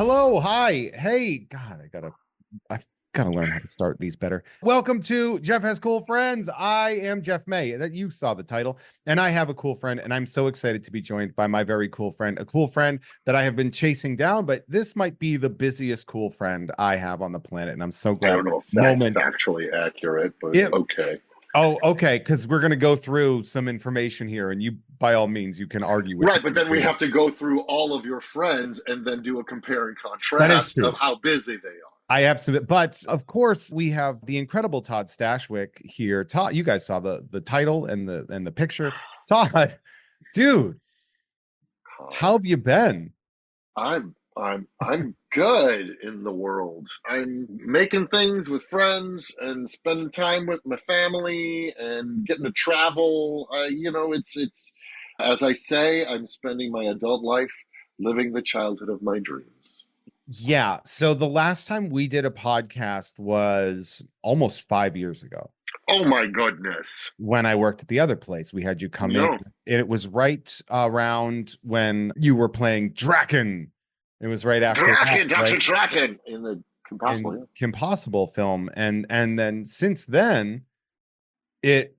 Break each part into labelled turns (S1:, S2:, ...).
S1: Hello, hi, hey, God, I've gotta learn how to start these better. Welcome to Jeff Has Cool Friends. I am Jeff May. That you saw the title, and I have a cool friend, and I'm so excited to be joined by my very cool friend, a cool friend that I have been chasing down, but this might be the busiest cool friend I have on the planet, and I'm so
S2: I
S1: glad
S2: don't know if that's
S1: moment.
S2: factually accurate, but
S1: It,
S2: okay.
S1: oh, okay, because we're gonna go through some information here, and you, by all means, you can argue with me.
S2: Right, but then we have to go through all of your friends and then do a compare and
S1: That is
S2: contrast of
S1: true.
S2: how busy they are.
S1: I have some, but of course we have the incredible Todd Stashwick here. Todd, you guys saw the title and the picture. Todd, dude, how
S2: Hi.
S1: have you been?
S2: I'm good in the world. I'm making things with friends and spending time with my family and getting to travel. It's as I say, I'm spending my adult life living the childhood of my dreams.
S1: Yeah. So the last time we did a podcast was almost 5 years ago
S2: Oh my goodness.
S1: when I worked at the other place. We had you come in.
S2: No.
S1: It was right around when you were playing Draken. It was right after that,
S2: Draken, Dr.
S1: right?
S2: Draken in the Impossible,
S1: In
S2: yeah.
S1: Kim Possible film. And then since then, it,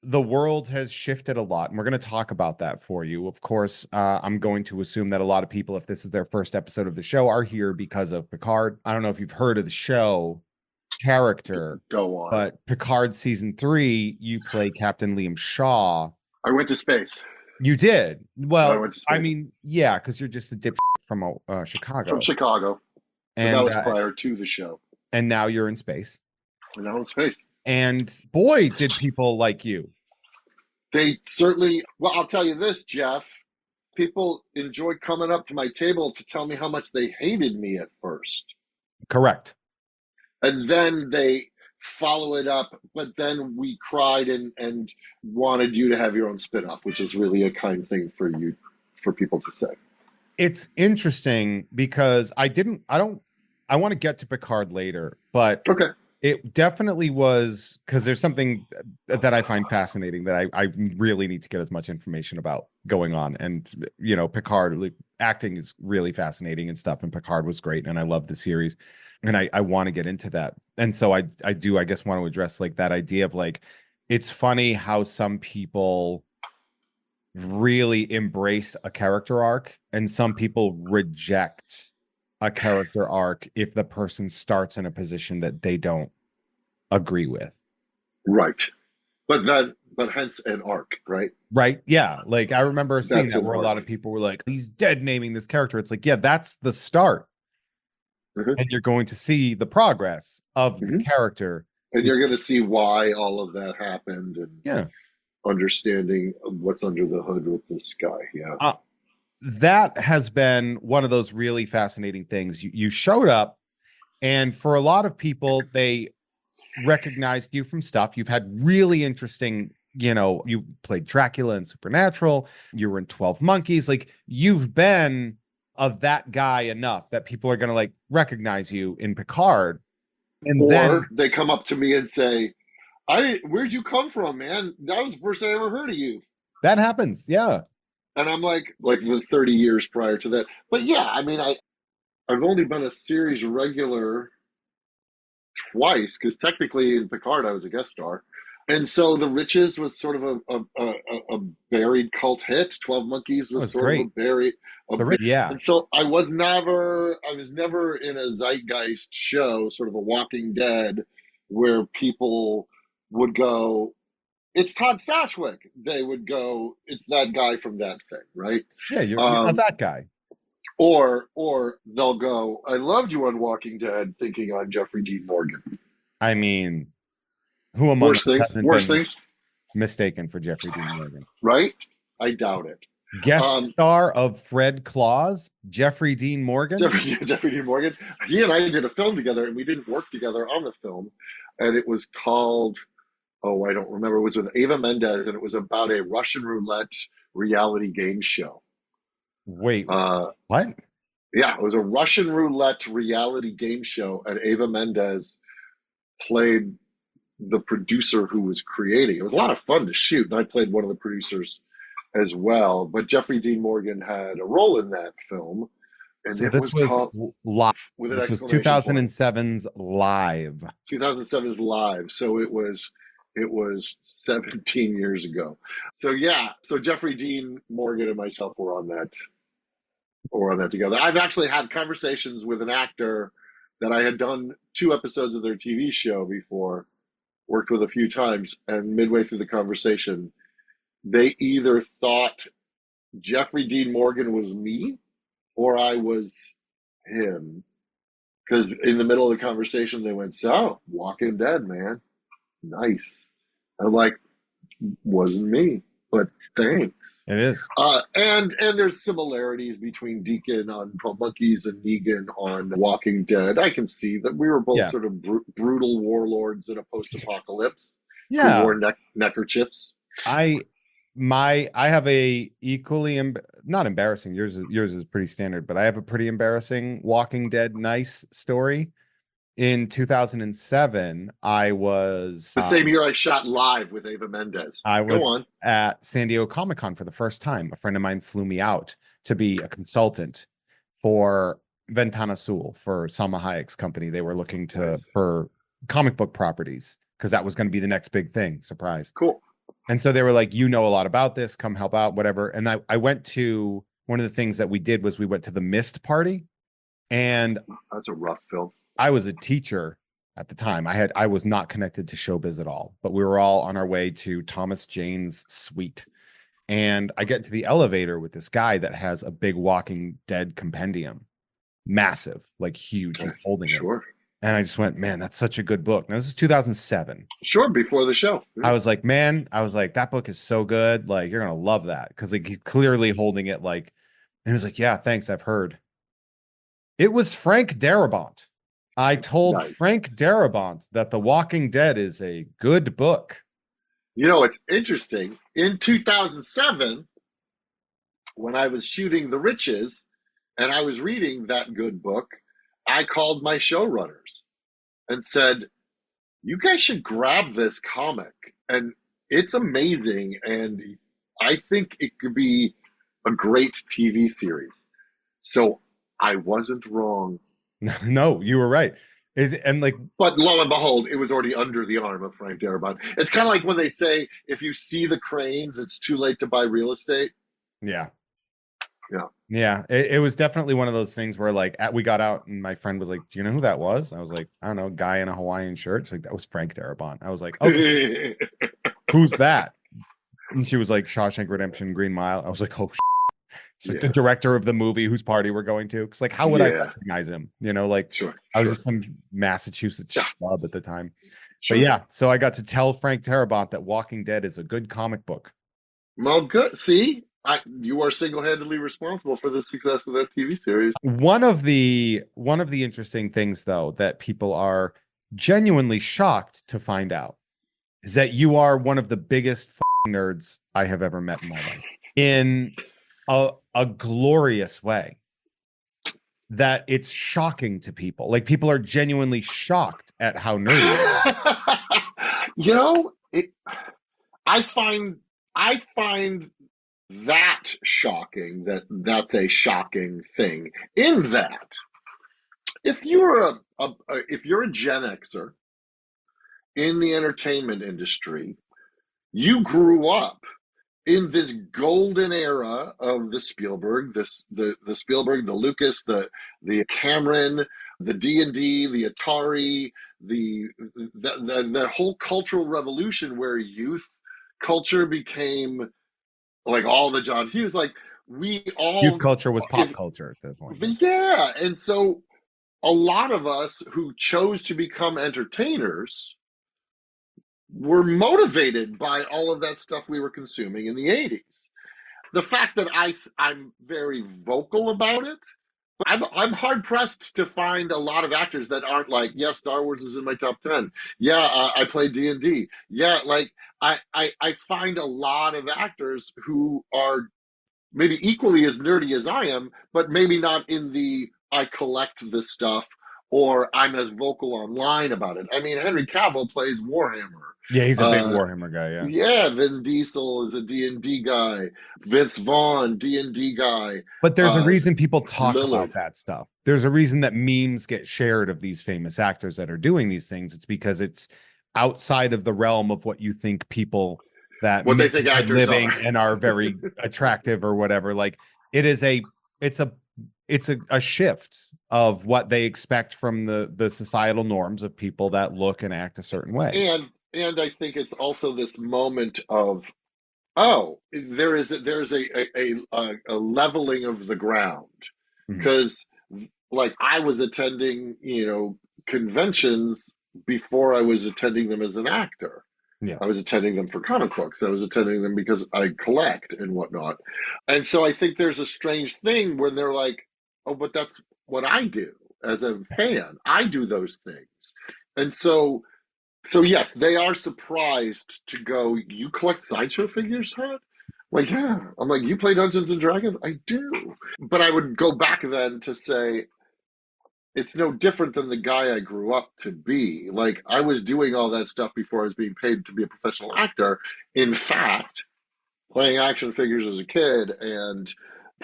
S1: the world has shifted a lot, and we're going to talk about that for you. Of course, I'm going to assume that a lot of people, if this is their first episode of the show, are here because of Picard. I don't know if you've heard of the show character,
S2: Go on.
S1: but Picard season 3, you play Captain Liam Shaw.
S2: I went to space.
S1: You did.
S2: I
S1: Well,
S2: went to
S1: I
S2: space
S1: mean, yeah, because you're just a dip from
S2: from
S1: Chicago,
S2: Chicago, but that
S1: and
S2: was prior to the show.
S1: and now you're in space.
S2: And now in space.
S1: And boy, did people like you.
S2: They certainly, well, I'll tell you this, Jeff. People enjoy coming up to my table to tell me how much they hated me at first.
S1: Correct.
S2: And then they follow it up, but then we cried and wanted you to have your own spinoff, which is really a kind thing for you, for people to say.
S1: It's interesting because I want to get to Picard later, but
S2: Okay.
S1: it definitely was, because there's something that I find fascinating that I really need to get as much information about going on. And, Picard, like, acting is really fascinating and stuff. And Picard was great. And I love the series. And I want to get into that. And so I guess, want to address like that idea of like, it's funny how some people really embrace a character arc and some people reject a character arc if the person starts in a position that they don't agree with.
S2: Right. But hence an arc, right?
S1: Right? Yeah. Like I remember seeing
S2: That's
S1: that
S2: an
S1: where a lot
S2: arc.
S1: of people were like, he's dead naming this character. It's like, yeah, that's the start.
S2: Mhm.
S1: And you're going to see the progress of the
S2: Mhm.
S1: character.
S2: And you're going to see why all of that happened and
S1: Yeah.
S2: understanding what's under the hood with this guy. Yeah.
S1: Uh, that has been one of those really fascinating things. You showed up, and for a lot of people, they recognized you from stuff. You've had really interesting, you played Dracula in Supernatural, you were in 12 Monkeys. Like you've been of that guy enough that people are going to like recognize you in Picard. And then
S2: Or they come up to me and say, where'd you come from, man? That was the first I ever heard of you.
S1: that happens. Yeah.
S2: And I'm like the 30 years prior to that. But yeah, I mean, I've only been a series regular twice because technically in Picard I was a guest star. And so The Riches was sort of a buried cult hit. 12 Monkeys
S1: That
S2: was
S1: was
S2: sort of
S1: great.
S2: a
S1: Yeah.
S2: and so I was never in a zeitgeist show, sort of a Walking Dead, where people would go, it's Todd Stashwick. They would go, it's that guy from that thing, right?
S1: Yeah. You're not
S2: Um,
S1: that guy.
S2: or they'll go, I loved you on Walking Dead, thinking I'm Jeffrey Dean Morgan.
S1: I mean, who among
S2: Worst
S1: us
S2: things,
S1: hasn't
S2: worst
S1: been
S2: things,
S1: mistaken for Jeffrey Dean Morgan?
S2: right? I doubt it.
S1: Guest
S2: Um,
S1: star of Fred Claus, Jeffrey Dean Morgan.
S2: Jeffrey Dean Morgan. He and I did a film together, and we didn't work together on the film, and it was called, oh, I don't remember. It was with Ava Mendez, and it was about a Russian roulette reality game show.
S1: Wait,
S2: Uh,
S1: what?
S2: yeah, it was a Russian roulette reality game show, and Ava Mendez played the producer who was creating. It was a lot of fun to shoot, and I played one of the producers as well. But Jeffrey Dean Morgan had a role in that film, and
S1: So
S2: it
S1: this
S2: was
S1: was
S2: called
S1: live.
S2: with an
S1: This was
S2: exclamation point.
S1: 2007's live.
S2: 2007 is live, so it was 17 years ago. So yeah, so Jeffrey Dean Morgan and myself were on that together. I've actually had conversations with an actor that I had done 2 episodes of their TV show before, worked with a few times, and midway through the conversation, they either thought Jeffrey Dean Morgan was me or I was him. Because in the middle of the conversation, they went, "So, Walking Dead, man, nice." I'm like, "Wasn't me, but thanks."
S1: It is.
S2: And there's similarities between Deacon on 12 Monkeys and Negan on Walking Dead. I can see that we were both
S1: Yeah.
S2: sort of brutal warlords in a post-apocalypse who
S1: Yeah.
S2: wore neckerchiefs.
S1: I have a equally not embarrassing. Yours is pretty standard, but I have a pretty embarrassing Walking Dead nice story. In 2007, I was
S2: The same year I shot live with Ava Mendez.
S1: I
S2: Go
S1: was
S2: on.
S1: at San Diego Comic-Con for the first time. A friend of mine flew me out to be a consultant for Ventana Sul for Salma Hayek's company. They were looking for comic book properties because that was going to be the next big thing. Surprise.
S2: Cool.
S1: And so they were like, you know a lot about this, come help out, whatever. And I went to one of the things that we did was we went to the Mist party. And
S2: that's a rough film.
S1: I was a teacher at the time. I was not connected to showbiz at all, but we were all on our way to Thomas Jane's suite. And I get to the elevator with this guy that has a big Walking Dead compendium, massive, like huge. He's holding it. And I just went, man, that's such a good book. Now, this is 2007.
S2: Sure, before the show.
S1: Yeah. I was like, that book is so good. Like, you're going to love that. Because like, he's clearly holding it like, and he was like, yeah, thanks, I've heard. It was Frank Darabont. I told Frank Darabont that The Walking Dead is a good book.
S2: You know, it's interesting. In 2007, when I was shooting The Riches and I was reading that good book, I called my showrunners and said, you guys should grab this comic. And it's amazing. And I think it could be a great TV series. So I wasn't wrong.
S1: No, you were right.
S2: But lo and behold, it was already under the arm of Frank Darabont. It's kind of like when they say, if you see the cranes, it's too late to buy real estate.
S1: Yeah. It was definitely one of those things where like we got out and my friend was like, do you know who that was? I was like, I don't know, guy in a Hawaiian shirt. She's like, that was Frank Darabont. I was like, okay. Who's that? And she was like, Shawshank Redemption, Green Mile. I was like, oh shit. She's like the director of the movie whose party we're going to. Because like, how would I recognize him? You know, like I was just some Massachusetts schlub at the time. But yeah, so I got to tell Frank Darabont that Walking Dead is a good comic book.
S2: Well, good. See, you are single-handedly responsible for the success of that TV series.
S1: One of the interesting things, though, that people are genuinely shocked to find out is that you are one of the biggest nerds I have ever met in my life. In a glorious way, that it's shocking to people. Like people are genuinely shocked at how nerdy you are.
S2: You know, I find that shocking. That's a shocking thing. In that, if you're a Gen Xer in the entertainment industry, you grew up in this golden era of the Spielberg, the Spielberg, the Lucas, the Cameron, the D&D, the Atari, the whole cultural revolution where youth culture became like all the John Hughes, like
S1: youth culture was pop culture at that point.
S2: Yeah, and so a lot of us who chose to become entertainers were motivated by all of that stuff we were consuming in the 80s. The fact that I'm very vocal about it, I'm hard pressed to find a lot of actors that aren't like, yeah, Star Wars is in my top 10. Yeah, I play D&D. Yeah, like I find a lot of actors who are maybe equally as nerdy as I am, but maybe not in the I collect this stuff or I'm as vocal online about it. I mean, Henry Cavill plays Warhammer.
S1: Yeah, he's a big
S2: Uh,
S1: Warhammer guy. Yeah.
S2: yeah, Vin Diesel is a D&D guy. Vince Vaughn, D&D guy.
S1: But there's a reason people talk
S2: Lillard.
S1: about that stuff. There's a reason that memes get shared of these famous actors that are doing these things. It's because it's outside of the realm of what you think people that
S2: What they
S1: make
S2: think
S1: a good
S2: actors are.
S1: living and are very attractive or whatever. Like it is it's a a shift of what they expect from the societal norms of people that look and act a certain way.
S2: And I think it's also this moment of, oh, there's a leveling of the ground,
S1: Mhm.
S2: because like I was attending, conventions before I was attending them as an actor.
S1: Yeah.
S2: I was attending them for comic books. I was attending them because I collect and whatnot. And so I think there's a strange thing when they're like, oh, but that's what I do as a fan. I do those things. And so yes, they are surprised to go, you collect sideshow figures, huh? Like, yeah. I'm like, you play Dungeons and Dragons? I do. But I would go back then to say, it's no different than the guy I grew up to be. Like, I was doing all that stuff before I was being paid to be a professional actor. In fact, playing action figures as a kid and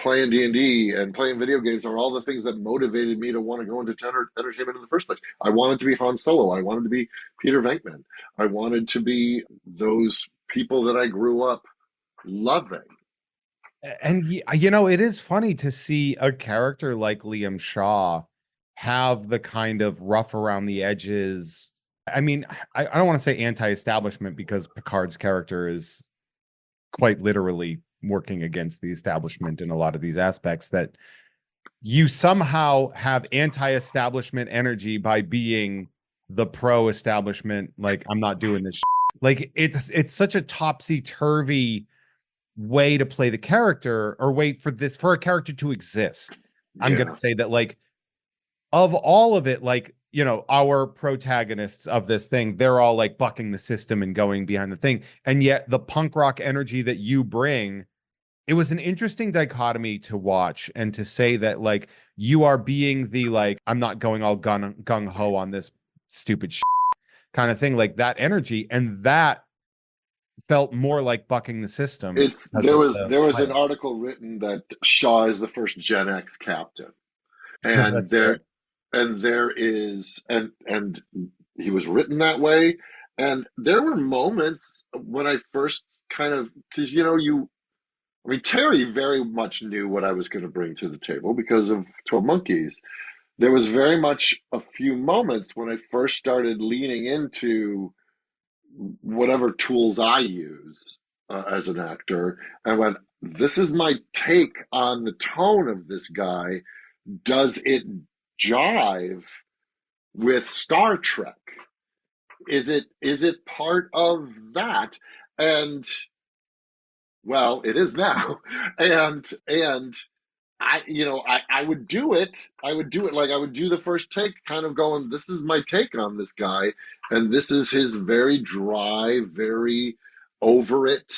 S2: playing D&D and playing video games are all the things that motivated me to want to go into entertainment in the first place. I wanted to be Han Solo. I wanted to be Peter Venkman. I wanted to be those people that I grew up loving.
S1: And you know, it is funny to see a character like Liam Shaw have the kind of rough around the edges. I mean, I don't want to say anti-establishment because Picard's character is quite literally working against the establishment in a lot of these aspects, that you somehow have anti-establishment energy by being the pro-establishment, like I'm not doing this like it's such a topsy-turvy way to play the character, or wait for this for a character to exist. I'm going to
S2: Yeah.
S1: say that, like, of all of it, like, you know, our protagonists of this thing, they're all like bucking the system and going behind the thing. And yet the punk rock energy that you bring, it was an interesting dichotomy to watch and to say that, like, you are being the, like, I'm not going all gung ho on this stupid kind of thing, like that energy. And that felt more like bucking the system
S2: It's
S1: because of the
S2: there was an
S1: title.
S2: article written that Shaw is the first Gen X captain. And
S1: That's fair.
S2: there is, and he was written that way. And there were moments when I first kind of, because I mean, Terry very much knew what I was going to bring to the table because of 12 Monkeys. There was very much a few moments when I first started leaning into whatever tools I use as an actor, and went, this is my take on the tone of this guy. Does it jive with Star Trek? Is it part of that? And well, it is now. And I would do it. I would do it, like I would do the first take, kind of going, this is my take on this guy, and this is his very dry, very over it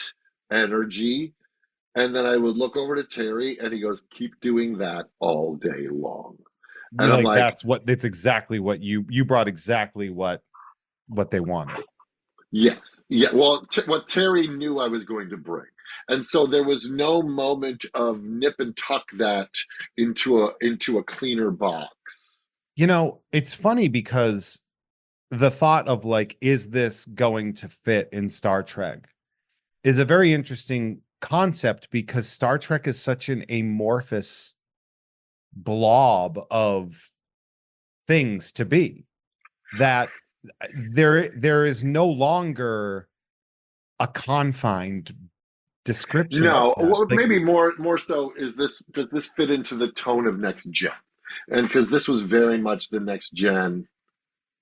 S2: energy. And then I would look over to Terry, and he goes, keep doing that all day long. And
S1: You're
S2: I'm
S1: like,
S2: like,
S1: that's exactly what you brought, exactly what they wanted.
S2: yes, yeah. Well, what Terry knew I was going to bring, and so there was no moment of nip and tuck that into a cleaner box.
S1: You know, it's funny because the thought of, like, is this going to fit in Star Trek is a very interesting concept, because Star Trek is such an amorphous blob of things to be, that there is no longer a confined description of
S2: No,
S1: that.
S2: well,
S1: Like,
S2: maybe more so is this. Does this fit into the tone of Next Gen? And because this was very much the Next Gen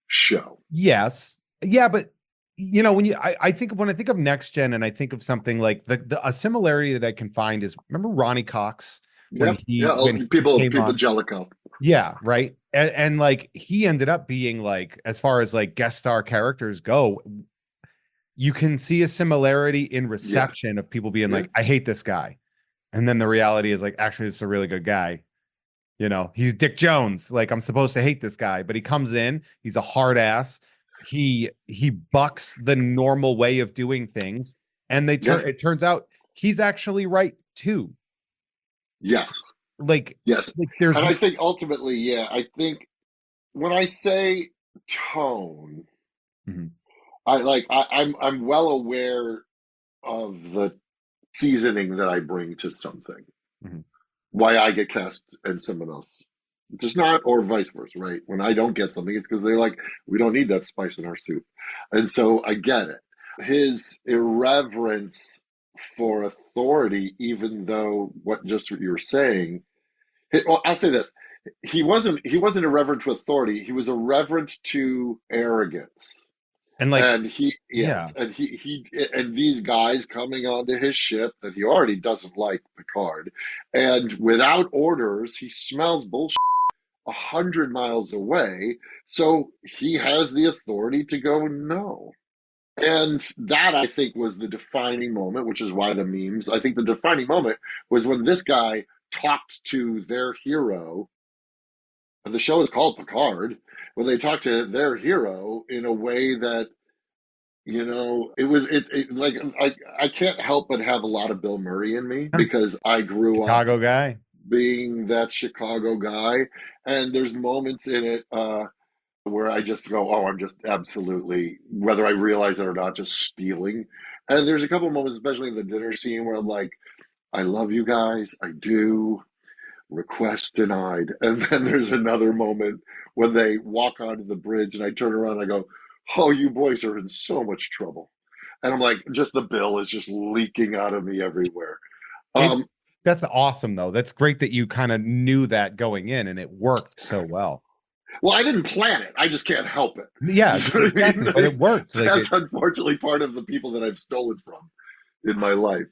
S2: show.
S1: yes, yeah, but you know, I think when I think of next gen, and I think of something like a similarity that I can find is, remember Ronnie Cox when
S2: Yep. Yeah.
S1: he came
S2: People
S1: on.
S2: Jellicoe.
S1: Yeah, right. And like he ended up being, like, as far as like guest star characters go, you can see a similarity in
S2: Yeah.
S1: reception of people being
S2: Yeah.
S1: like, I hate this guy. And then the reality is, like, actually, it's a really good guy. You know, he's Dick Jones. Like, I'm supposed to hate this guy, but he comes in, he's a hard ass. He bucks the normal way of doing things, and
S2: Yeah.
S1: it turns out he's actually right too.
S2: Yes.
S1: Like,
S2: Yes.
S1: there's
S2: And I think ultimately, yeah, I think when I say tone,
S1: Mhm.
S2: I'm well aware of the seasoning that I bring to something.
S1: Mhm.
S2: Why I get cast and someone else does not, or vice versa, right? When I don't get something, it's because they're like, we don't need that spice in our soup. And so I get it. His irreverence for authority, even though what you were saying, well, I'll say this. He wasn't irreverent to authority. He was irreverent to arrogance.
S1: And like,
S2: And
S1: yeah,
S2: and these guys coming onto his ship that he already doesn't like, Picard, and without orders, he smells bullshit 100 miles away. So he has the authority to go no. And that I think was the defining moment, which is why the memes. I think the defining moment was when this guy talked to their hero, and the show is called Picard. When they talked to their hero in a way that it like I can't help but have a lot of Bill Murray in me because I grew up
S1: Chicago guy.
S2: being that Chicago guy, and there's moments in it where I just go, oh, I'm just absolutely, whether I realize it or not, just stealing. And there's a couple of moments, especially in the dinner scene, where I'm like, I love you guys, I do. Request denied. And then there's another moment when they walk onto the bridge, and I turn around and I go, oh, you boys are in so much trouble. And I'm like, just the bill is just leaking out of me everywhere.
S1: It
S2: Um,
S1: That's awesome though. That's great that you kind of knew that going in and it worked so well.
S2: well, I didn't plan it. I just can't help it.
S1: Yeah,
S2: You know what I mean?
S1: exactly. But it worked. Like
S2: That's
S1: it,
S2: unfortunately part of the people that I've stolen from in my life.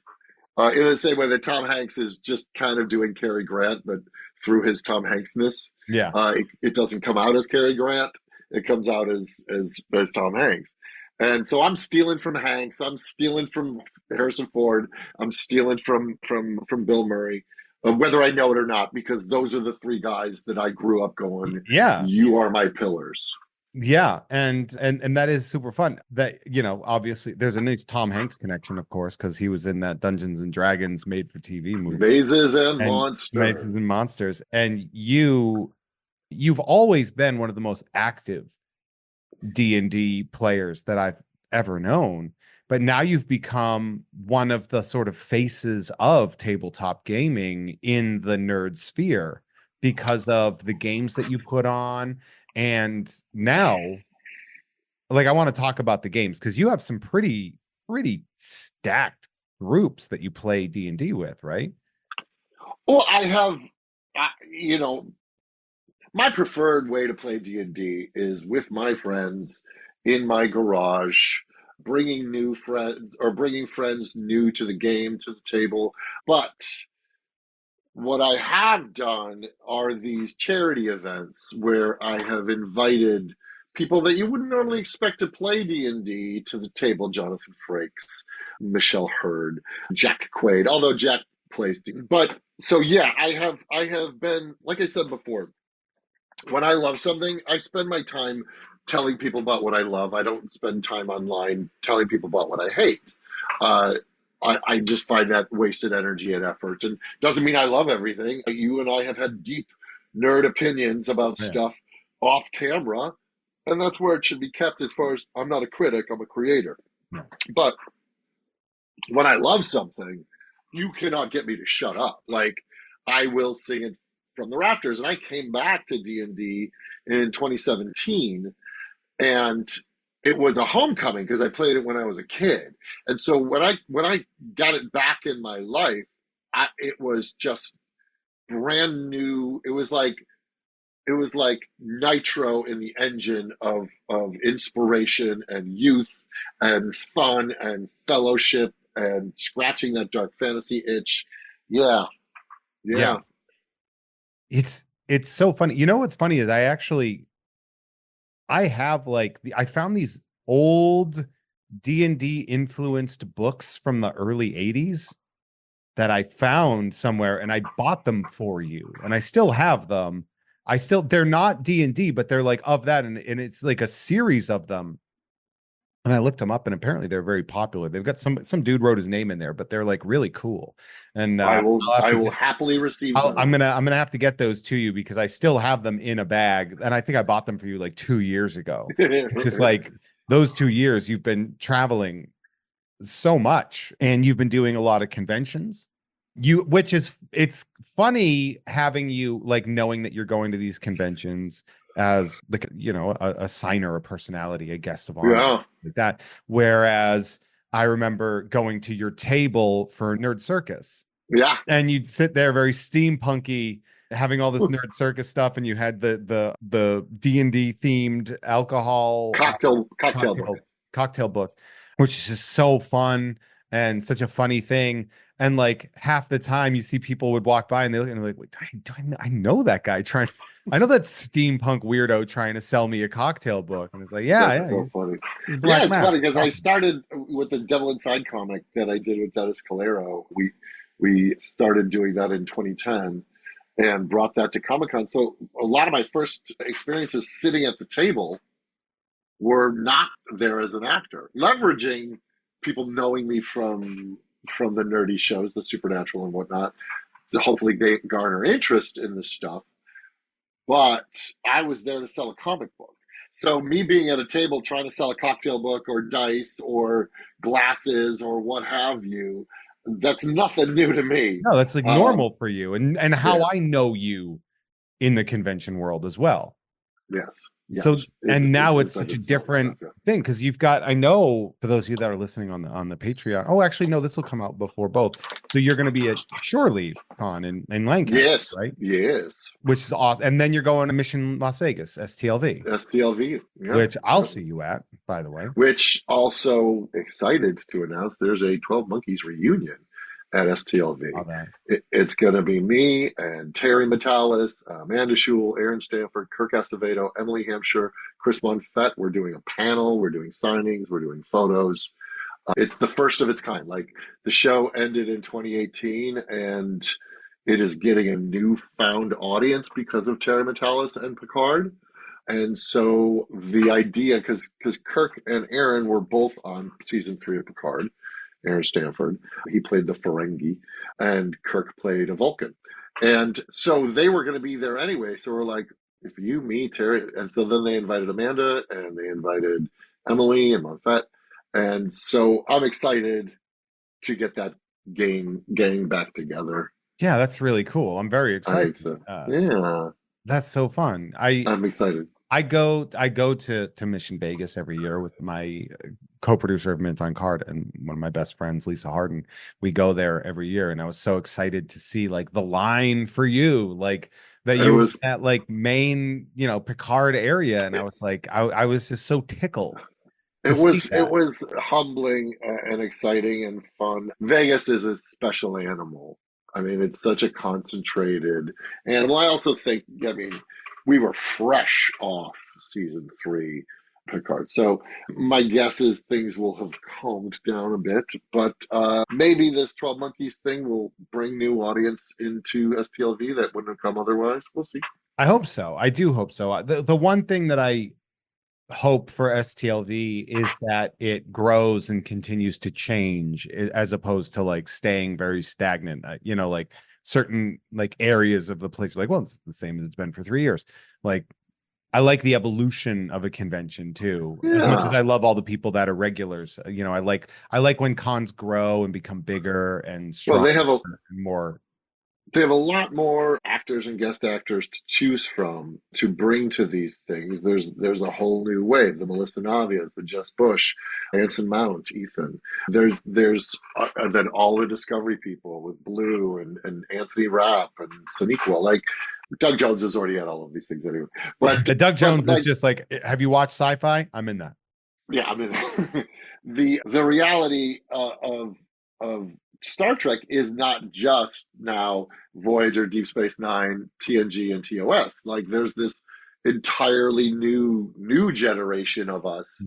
S2: In the same way that Tom Hanks is just kind of doing Cary Grant, but through his Tom Hanksness,
S1: yeah.
S2: it doesn't come out as Cary Grant. It comes out as Tom Hanks. And so I'm stealing from Hanks. I'm stealing from Harrison Ford. I'm stealing from Bill Murray, whether I know it or not, because those are the three guys that I grew up going.
S1: Yeah.
S2: You are my pillars.
S1: Yeah, and that is super fun. That, you know, obviously there's a nice Tom Hanks connection, of course, because he was in that Dungeons and Dragons made for TV movie
S2: Mazes and
S1: and
S2: monsters.
S1: Maces and Monsters. And you've always been one of the most active D&D players that I've ever known. But now you've become one of the sort of faces of tabletop gaming in the nerd sphere because of the games that you put on. And now, like, I want to talk about the games because you have some pretty stacked groups that you play D&D with, right?
S2: Well, I have, you know, my preferred way to play D&D is with my friends in my garage, bringing new friends or bringing friends new to the game to the table. But what I have done are these charity events where I have invited people that you wouldn't normally expect to play D&D to the table. Jonathan Frakes, Michelle Hurd, Jack Quaid, although Jack plays D. But so yeah, I have been, like I said before, when I love something, I spend my time telling people about what I love. I don't spend time online telling people about what I hate. Uh, I just find that wasted energy and effort. And doesn't mean I love everything. You and I have had deep nerd opinions about
S1: Yeah.
S2: stuff off camera, and that's where it should be kept. As far as I'm not a critic, I'm a creator.
S1: Yeah.
S2: But when I love something, you cannot get me to shut up. Like I will sing it from the rafters. And I came back to D&D in 2017, and it was a homecoming because I played it when I was a kid. And so when I got it back in my life, it was just brand new. It was like nitro in the engine of inspiration and youth and fun and fellowship and scratching that dark fantasy itch. Yeah,
S1: Yeah.
S2: yeah.
S1: It's so funny. You know what's funny is I have like I found these old D&D influenced books from the early 80s that I found somewhere, and I bought them for you, and I still have them. They're not D&D, but they're like of that, and it's like a series of them. And I looked them up, and apparently they're very popular. They've got some dude wrote his name in there, but they're like really cool. And I'll have
S2: I
S1: to
S2: will
S1: get
S2: happily receive
S1: I'm
S2: those.
S1: gonna have to get those to you because I still have them in a bag, and I think I bought them for you like 2 years ago. Because like those 2 years you've been traveling so much, and you've been doing a lot of conventions. Which is it's funny having you like knowing that you're going to these conventions as like a signer, a personality, a guest of honor
S2: Yeah,
S1: like that. Whereas I remember going to your table for Nerd Circus,
S2: yeah.
S1: and you'd sit there very steampunky having all this Nerd Circus stuff, and you had the D&D themed alcohol
S2: Cocktail book.
S1: cocktail book, which is just so fun and such a funny thing. And like half the time you see people would walk by and they look and they're like, wait, I know that guy trying, I know that steampunk weirdo trying to sell me a cocktail book. And it's like,
S2: That's
S1: yeah,
S2: so funny.
S1: it's
S2: Yeah,
S1: Black
S2: it's
S1: Mask.
S2: funny because I started with the Devil Inside comic that I did with Dennis Calero. We started doing that in 2010 and brought that to Comic Con. So a lot of my first experiences sitting at the table were not there as an actor, leveraging people knowing me from the nerdy shows, the Supernatural and whatnot, to hopefully garner interest in this stuff. But I was there to sell a comic book. So me being at a table trying to sell a cocktail book or dice or glasses or what have you, that's nothing new to me.
S1: No, that's like
S2: Um,
S1: normal for you. And how
S2: yeah,
S1: I know you in the convention world as well.
S2: yes,
S1: So,
S2: yes.
S1: and
S2: It's
S1: now it's
S2: inside
S1: such a
S2: and selling stuff.
S1: different
S2: Yeah.
S1: thing because you've got, I know for those of you that are listening on the Patreon. Oh, actually, no, this will come out before both. So you're going to be at Shorely Con in Lancaster,
S2: Yes,
S1: right?
S2: yes.
S1: Which is awesome. And then you're going to Mission Las Vegas, STLV,
S2: STLV. Yeah,
S1: which I'll
S2: yeah.
S1: see you at, by the way.
S2: Which also excited to announce there's a 12 Monkeys reunion at STLV.
S1: All that.
S2: It's going to be me and Terry Metalis, Amanda Schul, Aaron Stanford, Kirk Acevedo, Emily Hampshire, Chris Monfett. We're doing a panel, we're doing signings, we're doing photos. It's the first of its kind. Like the show ended in 2018 and it is getting a newfound audience because of Terry Metalis and Picard. And so the idea, because Kirk and Aaron were both on season 3 of Picard, Aaron Stanford, he played the Ferengi, and Kirk played a Vulcan. And so they were going to be there anyway. So we're like, if you, me, Terry, and so then they invited Amanda and they invited Emily and Monfett. And so I'm excited to get that gang back together.
S1: Yeah, that's really cool. I'm very excited.
S2: Yeah,
S1: That's so fun. I
S2: I'm excited.
S1: I go to Mission Vegas every year with my co-producer of Mint on Card and one of my best friends, Lisa Harden. We go there every year, and I was so excited to see like the line for you, like that
S2: It
S1: you were
S2: was
S1: at like main, Picard area, and I was like, I was just so tickled to see
S2: it
S1: that.
S2: was humbling and exciting and fun. Vegas is a special animal. I mean, it's such a concentrated animal. I also think, I mean, we were fresh off season 3 Picard. So my guess is things will have calmed down a bit, but maybe this 12 Monkeys thing will bring new audience into STLV that wouldn't have come otherwise. We'll see.
S1: I hope so. I do hope so. The one thing that I hope for STLV is that it grows and continues to change as opposed to like staying very stagnant. Like certain like areas of the place, like, well, it's the same as it's been for 3 years. Like, I like the evolution of a convention too. As much as
S2: Yeah.
S1: I love all the people that are regulars, I like when cons grow and become bigger and
S2: Well,
S1: stronger and more.
S2: they have a lot more actors and guest actors to choose from to bring to these things. There's a whole new wave. The Melissa Navias, the Jess Bush, Anson Mount, Ethan. There's then all the Discovery people with Blue and Anthony Rapp and Sonequa. Like Doug Jones has already had all of these things anyway. But
S1: Doug
S2: but
S1: Jones is
S2: like
S1: just like, have you watched Sci-Fi? I'm in that.
S2: yeah, I mean the reality of Star Trek is not just now Voyager, Deep Space Nine, TNG, and TOS. Like there's this entirely new generation of us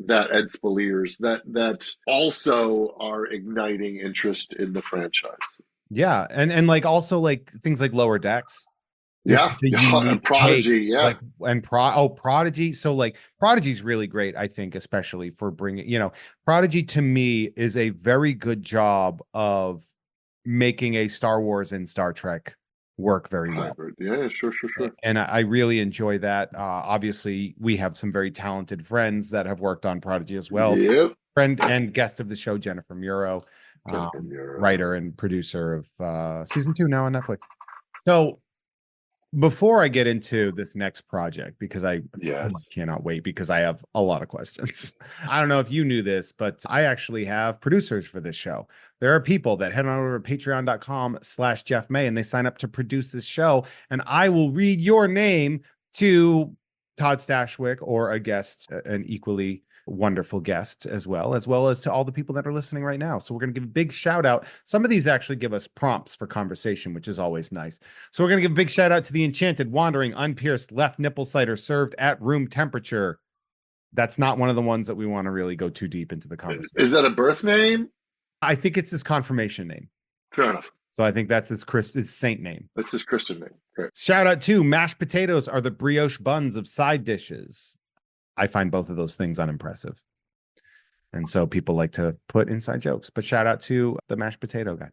S2: that Ed Spaliers that also are igniting interest in the franchise.
S1: Yeah, and like also like things like Lower Decks. There's
S2: Yeah,
S1: such a
S2: and
S1: unique take,
S2: Prodigy. Yeah,
S1: like and Prodigy. So like Prodigy's really great, I think, especially for bringing, Prodigy to me is a very good job of making a Star Wars and Star Trek work very well.
S2: hybrid. Yeah, sure, sure, sure.
S1: And I really enjoy that. Obviously, we have some very talented friends that have worked on Prodigy as well.
S2: Yep.
S1: Friend and guest of the show, Jennifer Muro,
S2: Jennifer Muro.
S1: writer and producer of season 2 now on Netflix. So before I get into this next project, because I
S2: Yes.
S1: cannot wait because I have a lot of questions. I don't know if you knew this, but I actually have producers for this show. There are people that head on over to patreon.com/Jeff May and they sign up to produce this show. And I will read your name to Todd Stashwick or a guest, an equally wonderful guest as well as to all the people that are listening right now. So we're going to give a big shout out. Some of these actually give us prompts for conversation, which is always nice. So we're going to give a big shout out to the enchanted, wandering, unpierced left nipple cider served at room temperature. That's not one of the ones that we want to really go too deep into the conversation.
S2: Is that a birth name?
S1: I think it's his confirmation name.
S2: Fair enough.
S1: So I think that's his saint name.
S2: That's his Christian name. Great.
S1: Shout out to mashed potatoes are the brioche buns of side dishes. I find both of those things unimpressive. And so people like to put inside jokes, but shout out to the mashed potato guy.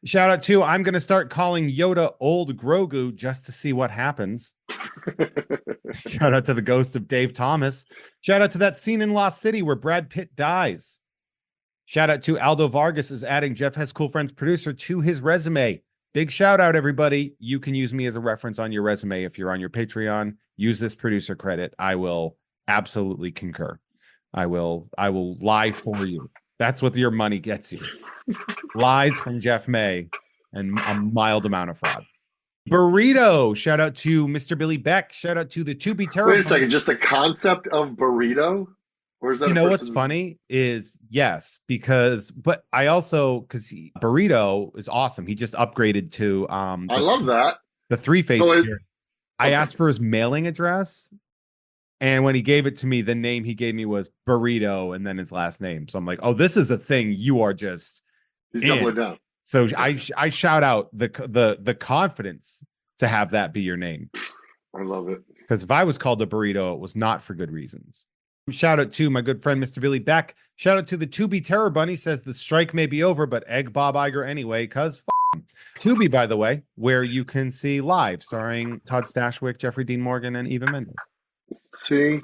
S1: Shout out to, I'm going to start calling Yoda old Grogu just to see what happens. Shout out to the ghost of Dave Thomas. Shout out to that scene in Lost City where Brad Pitt dies. Shout out to Aldo Vargas is adding Jeff Has Cool Friends producer to his resume. Big shout out, everybody. You can use me as a reference on your resume. If you're on your Patreon, use this producer credit. I will absolutely concur. I will lie for you. That's what your money gets you. Lies from Jeff May and a mild amount of fraud. Burrito. Shout out to Mr. Billy Beck. Shout out to the To Be Terrible.
S2: Wait a second. Just the concept of burrito? Or is that
S1: what's funny is yes, because Burrito is awesome. He just upgraded to
S2: I love that.
S1: The 3-face tier. I asked for his mailing address. And when he gave it to me, the name he gave me was Burrito and then his last name. So I'm like, oh, this is a thing you are just
S2: doubling down.
S1: So I shout out the confidence to have that be your name.
S2: I love it. Because
S1: if I was called a burrito, it was not for good reasons. Shout out to my good friend, Mr. Billy Beck. Shout out to the Tubi Terror Bunny, says the strike may be over, but egg Bob Iger anyway, because Tubi, by the way, where you can see live starring Todd Stashwick, Jeffrey Dean Morgan, and Eva Mendes.
S2: See,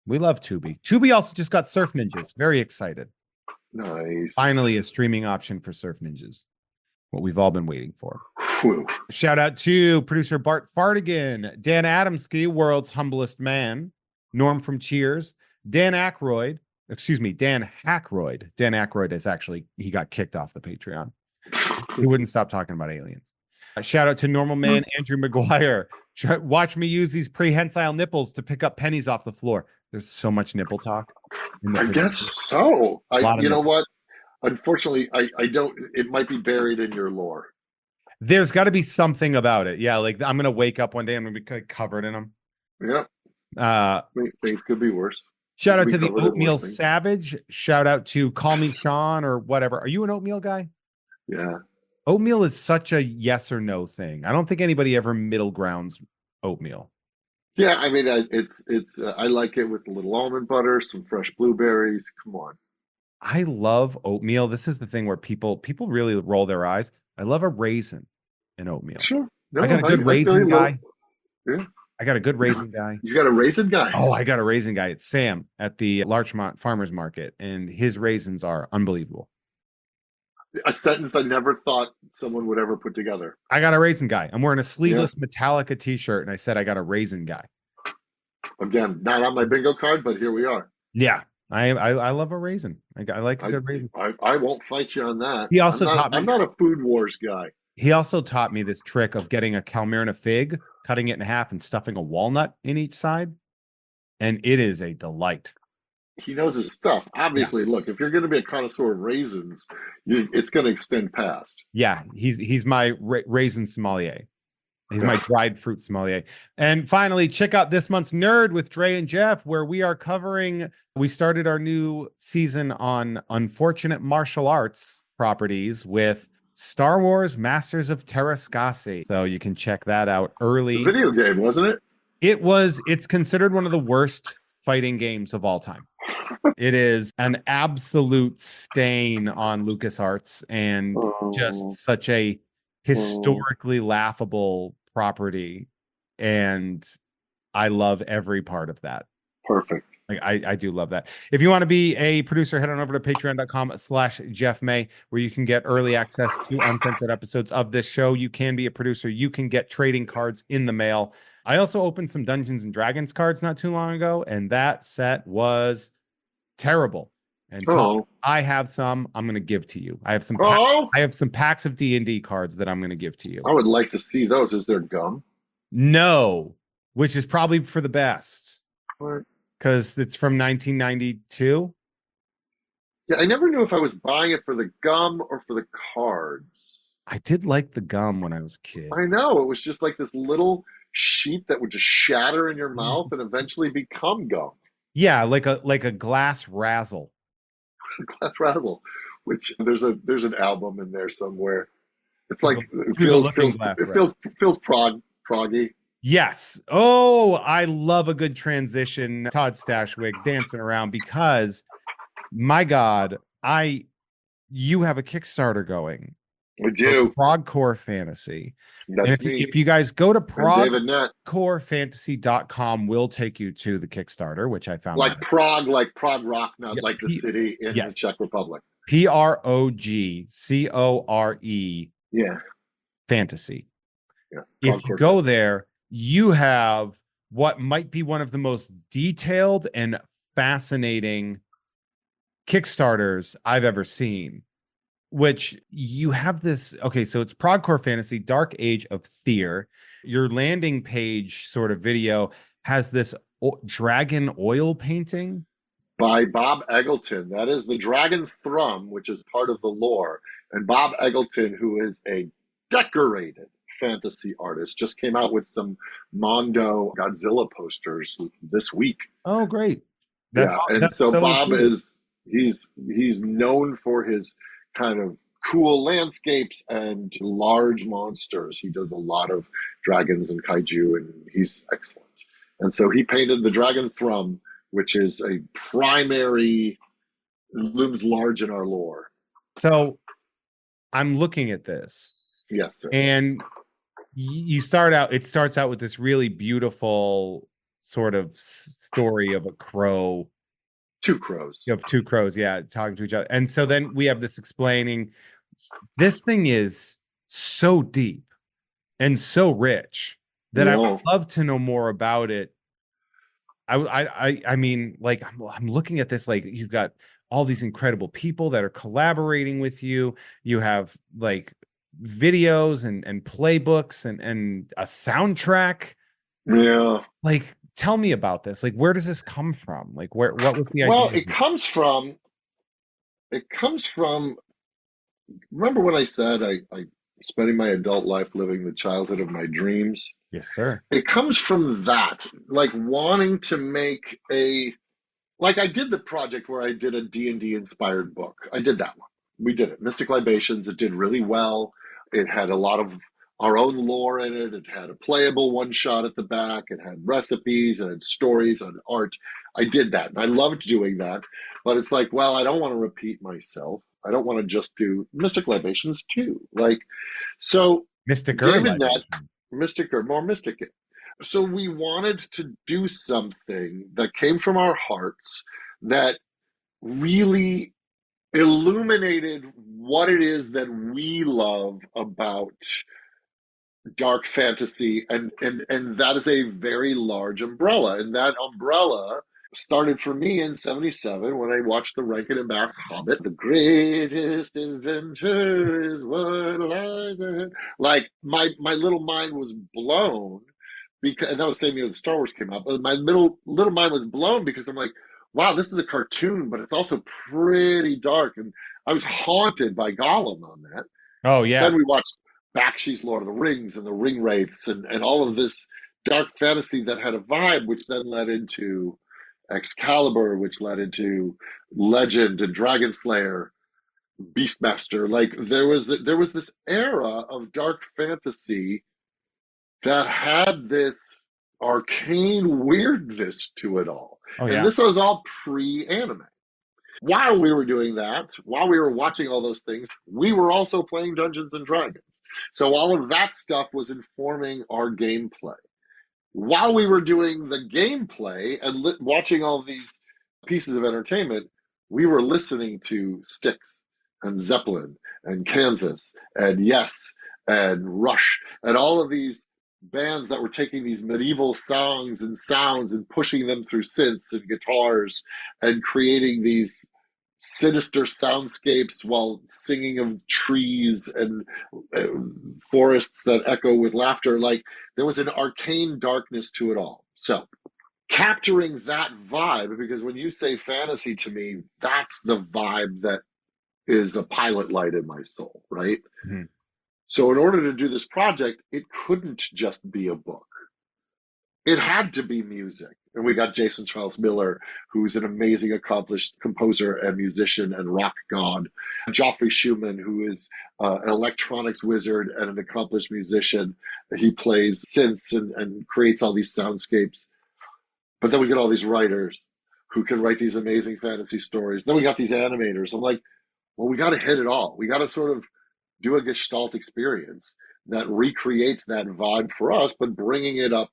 S1: we love Tubi. Tubi also just got Surf Ninjas. Very excited.
S2: Nice.
S1: Finally, a streaming option for Surf Ninjas. What we've all been waiting for.
S2: Whew.
S1: Shout out to producer Bart Fardigan, Dan Adamski, world's humblest man, Norm from Cheers, Dan Aykroyd. Dan Hackroyd. Dan Aykroyd is actually, he got kicked off the Patreon. He wouldn't stop talking about aliens. Shout out to normal man Andrew McGuire. Watch me use these prehensile nipples to pick up pennies off the floor. There's so much nipple talk.
S2: I guess so. You know what? Unfortunately, I don't. It might be buried in your lore.
S1: There's got to be something about it. Yeah, like I'm gonna wake up one day and I'm gonna be covered in them.
S2: Yep. Things could be worse.
S1: Shout out to the Oatmeal Savage. Shout out to Call Me Sean or whatever. Are you an oatmeal guy?
S2: Yeah.
S1: Oatmeal is such a yes or no thing. I don't think anybody ever middle grounds oatmeal.
S2: Yeah, I mean, it's I like it with a little almond butter, some fresh blueberries. Come on.
S1: I love oatmeal. This is the thing where people really roll their eyes. I love a raisin in oatmeal.
S2: Sure.
S1: No, I got a good raisin guy.
S2: Yeah.
S1: I got a good raisin guy.
S2: You got a raisin guy?
S1: Oh, I got a raisin guy. It's Sam at the Larchmont Farmers Market, and his raisins are unbelievable.
S2: A sentence I never thought someone would ever put together.
S1: I got a raisin guy. I'm wearing a sleeveless Metallica t-shirt, and I said I got a raisin guy.
S2: Again, not on my bingo card, but here we are.
S1: Yeah, I love a raisin. I like a good raisin.
S2: I won't fight you on that.
S1: He also taught me.
S2: I'm not a food wars guy.
S1: He also taught me this trick of getting a Calmirna fig, cutting it in half, and stuffing a walnut in each side, and it is a delight.
S2: He knows his stuff. Obviously, look, if you're going to be a connoisseur of raisins, it's going to extend past.
S1: Yeah, he's my raisin sommelier. He's my dried fruit sommelier. And finally, check out this month's Nerd with Dre and Jeff, where we started our new season on unfortunate martial arts properties with Star Wars Masters of Terrascasi. So you can check that out
S2: It's a
S1: early.
S2: video game, wasn't it?
S1: It's considered one of the worst fighting games of all time. It is an absolute stain on LucasArts and
S2: Oh,
S1: just such a
S2: oh,
S1: historically laughable property. And I love every part of that.
S2: perfect.
S1: Like I do love that. If you want to be a producer, head on over to patreon.com/Jeff May, where you can get early access to uncensored episodes of this show. You can be a producer. You can get trading cards in the mail. I also opened some Dungeons and Dragons cards not too long ago, and that set was terrible. And Todd,
S2: Oh,
S1: I have some I'm going to give to you.
S2: oh,
S1: I have some packs of D&D cards that I'm going to give to you.
S2: I would like to see those. Is there gum?
S1: No, which is probably for the best
S2: What?
S1: because it's from 1992.
S2: Yeah, I never knew if I was buying it for the gum or for the cards.
S1: I did like the gum when I was a kid.
S2: I know, it was just like this little sheet that would just shatter in your
S1: Yes.
S2: mouth and eventually become gum.
S1: Yeah, like a glass razzle.
S2: Glass Razzle, which there's an album in there somewhere. It's
S1: Through
S2: like
S1: the, through the looking glass razzle.
S2: feels proggy.
S1: Yes. Oh, I love a good transition. Todd Stashwick dancing around because my God, you have a Kickstarter going
S2: I
S1: for
S2: do.
S1: ProgCore Fantasy. And
S2: That's me
S1: if you guys go to
S2: and David Nett.
S1: progcorefantasy.com, will take you to the Kickstarter, which I found that.
S2: Like Prague Rock, not
S1: Yeah,
S2: like the city in the
S1: yes.
S2: Czech Republic.
S1: ProgCore
S2: Yeah,
S1: Fantasy.
S2: yeah.
S1: If you
S2: ProgCore
S1: go
S2: Fantasy.
S1: there, you have what might be one of the most detailed and fascinating Kickstarters I've ever seen. Which you have this, okay, so it's ProgCore Fantasy, Dark Age of Fear. Your landing page sort of video has this dragon oil painting.
S2: By Bob Eggleton. That is the Dragon Thrum, which is part of the lore. And Bob Eggleton, who is a decorated fantasy artist, just came out with some Mondo Godzilla posters this week.
S1: Oh, great.
S2: Yeah, and
S1: That's
S2: so
S1: so
S2: Bob
S1: cool.
S2: is he's known for his kind of cool landscapes and large monsters. He does a lot of dragons and kaiju, and he's excellent. And so he painted the Dragon Thrum, which is a primary looms large in our lore.
S1: So I'm looking at this,
S2: Yes, sir.
S1: and it starts out with this really beautiful sort of story of a crow.
S2: Two crows.
S1: You have two crows, yeah, talking to each other. And so then we have this explaining. This thing is so deep and so rich that I would
S2: Yeah.
S1: love to know more about it. I mean, like I'm looking at this, like you've got all these incredible people that are collaborating with you. You have like videos and playbooks and a soundtrack.
S2: Yeah.
S1: Like, tell me about this. Like, where does this come from? Like, what was the
S2: Well,
S1: idea?
S2: it comes from remember when I said I spending my adult life living the childhood of my dreams?
S1: Yes, sir.
S2: It comes from that, like wanting to make a like I did the project where I did a D&D inspired book. I did that one. We did it. Mystic Libations. It did really well. It had a lot of our own lore in it. It had a playable one shot at the back. It had recipes. It had stories and art. I did that. And I loved doing that. But it's like, well, I don't want to repeat myself. I don't want to just do Mystic Libations too. Like, so
S1: Mystic
S2: David Nett,
S1: Libation.
S2: Mystic or more Mystic. So we wanted to do something that came from our hearts that really illuminated what it is that we love about dark fantasy, and that is a very large umbrella, and that umbrella started for me in 77 when I watched the Rankin and Bass Hobbit. The greatest adventure is what lies ahead. Like my little mind was blown because, and that was the same year the Star Wars came out, but my little mind was blown because I'm like, wow, this is a cartoon, but it's also pretty dark, and I was haunted by Gollum on that.
S1: Oh yeah.
S2: Then we watched Bakshi's Lord of the Rings and the Ring Wraiths and all of this dark fantasy that had a vibe, which then led into Excalibur, which led into Legend and Dragon Slayer. Beastmaster. Like there was this era of dark fantasy that had this arcane weirdness to it all.
S1: Oh
S2: And
S1: yeah.
S2: this was all pre-anime. While we were doing that, while we were watching all those things, we were also playing Dungeons and Dragons. So all of that stuff was informing our gameplay. While we were doing the gameplay and watching all these pieces of entertainment, we were listening to Styx and Zeppelin and Kansas and Yes and Rush and all of these bands that were taking these medieval songs and sounds and pushing them through synths and guitars and creating these sinister soundscapes while singing of trees and uh, forests that echo with laughter. Like there was an arcane darkness to it all. So capturing that vibe, because when you say fantasy to me, that's the vibe that is a pilot light in my soul, right?
S1: Mhm.
S2: So in order to do this project, it couldn't just be a book. It had to be music. And we got Jason Charles Miller, who's an amazing, accomplished composer and musician and rock god. Joffrey Schumann, who is an electronics wizard and an accomplished musician. He plays synths and creates all these soundscapes. But then we get all these writers who can write these amazing fantasy stories. Then we got these animators. I'm like, well, we got to hit it all. We got to sort of do a gestalt experience that recreates that vibe for us, but bringing it up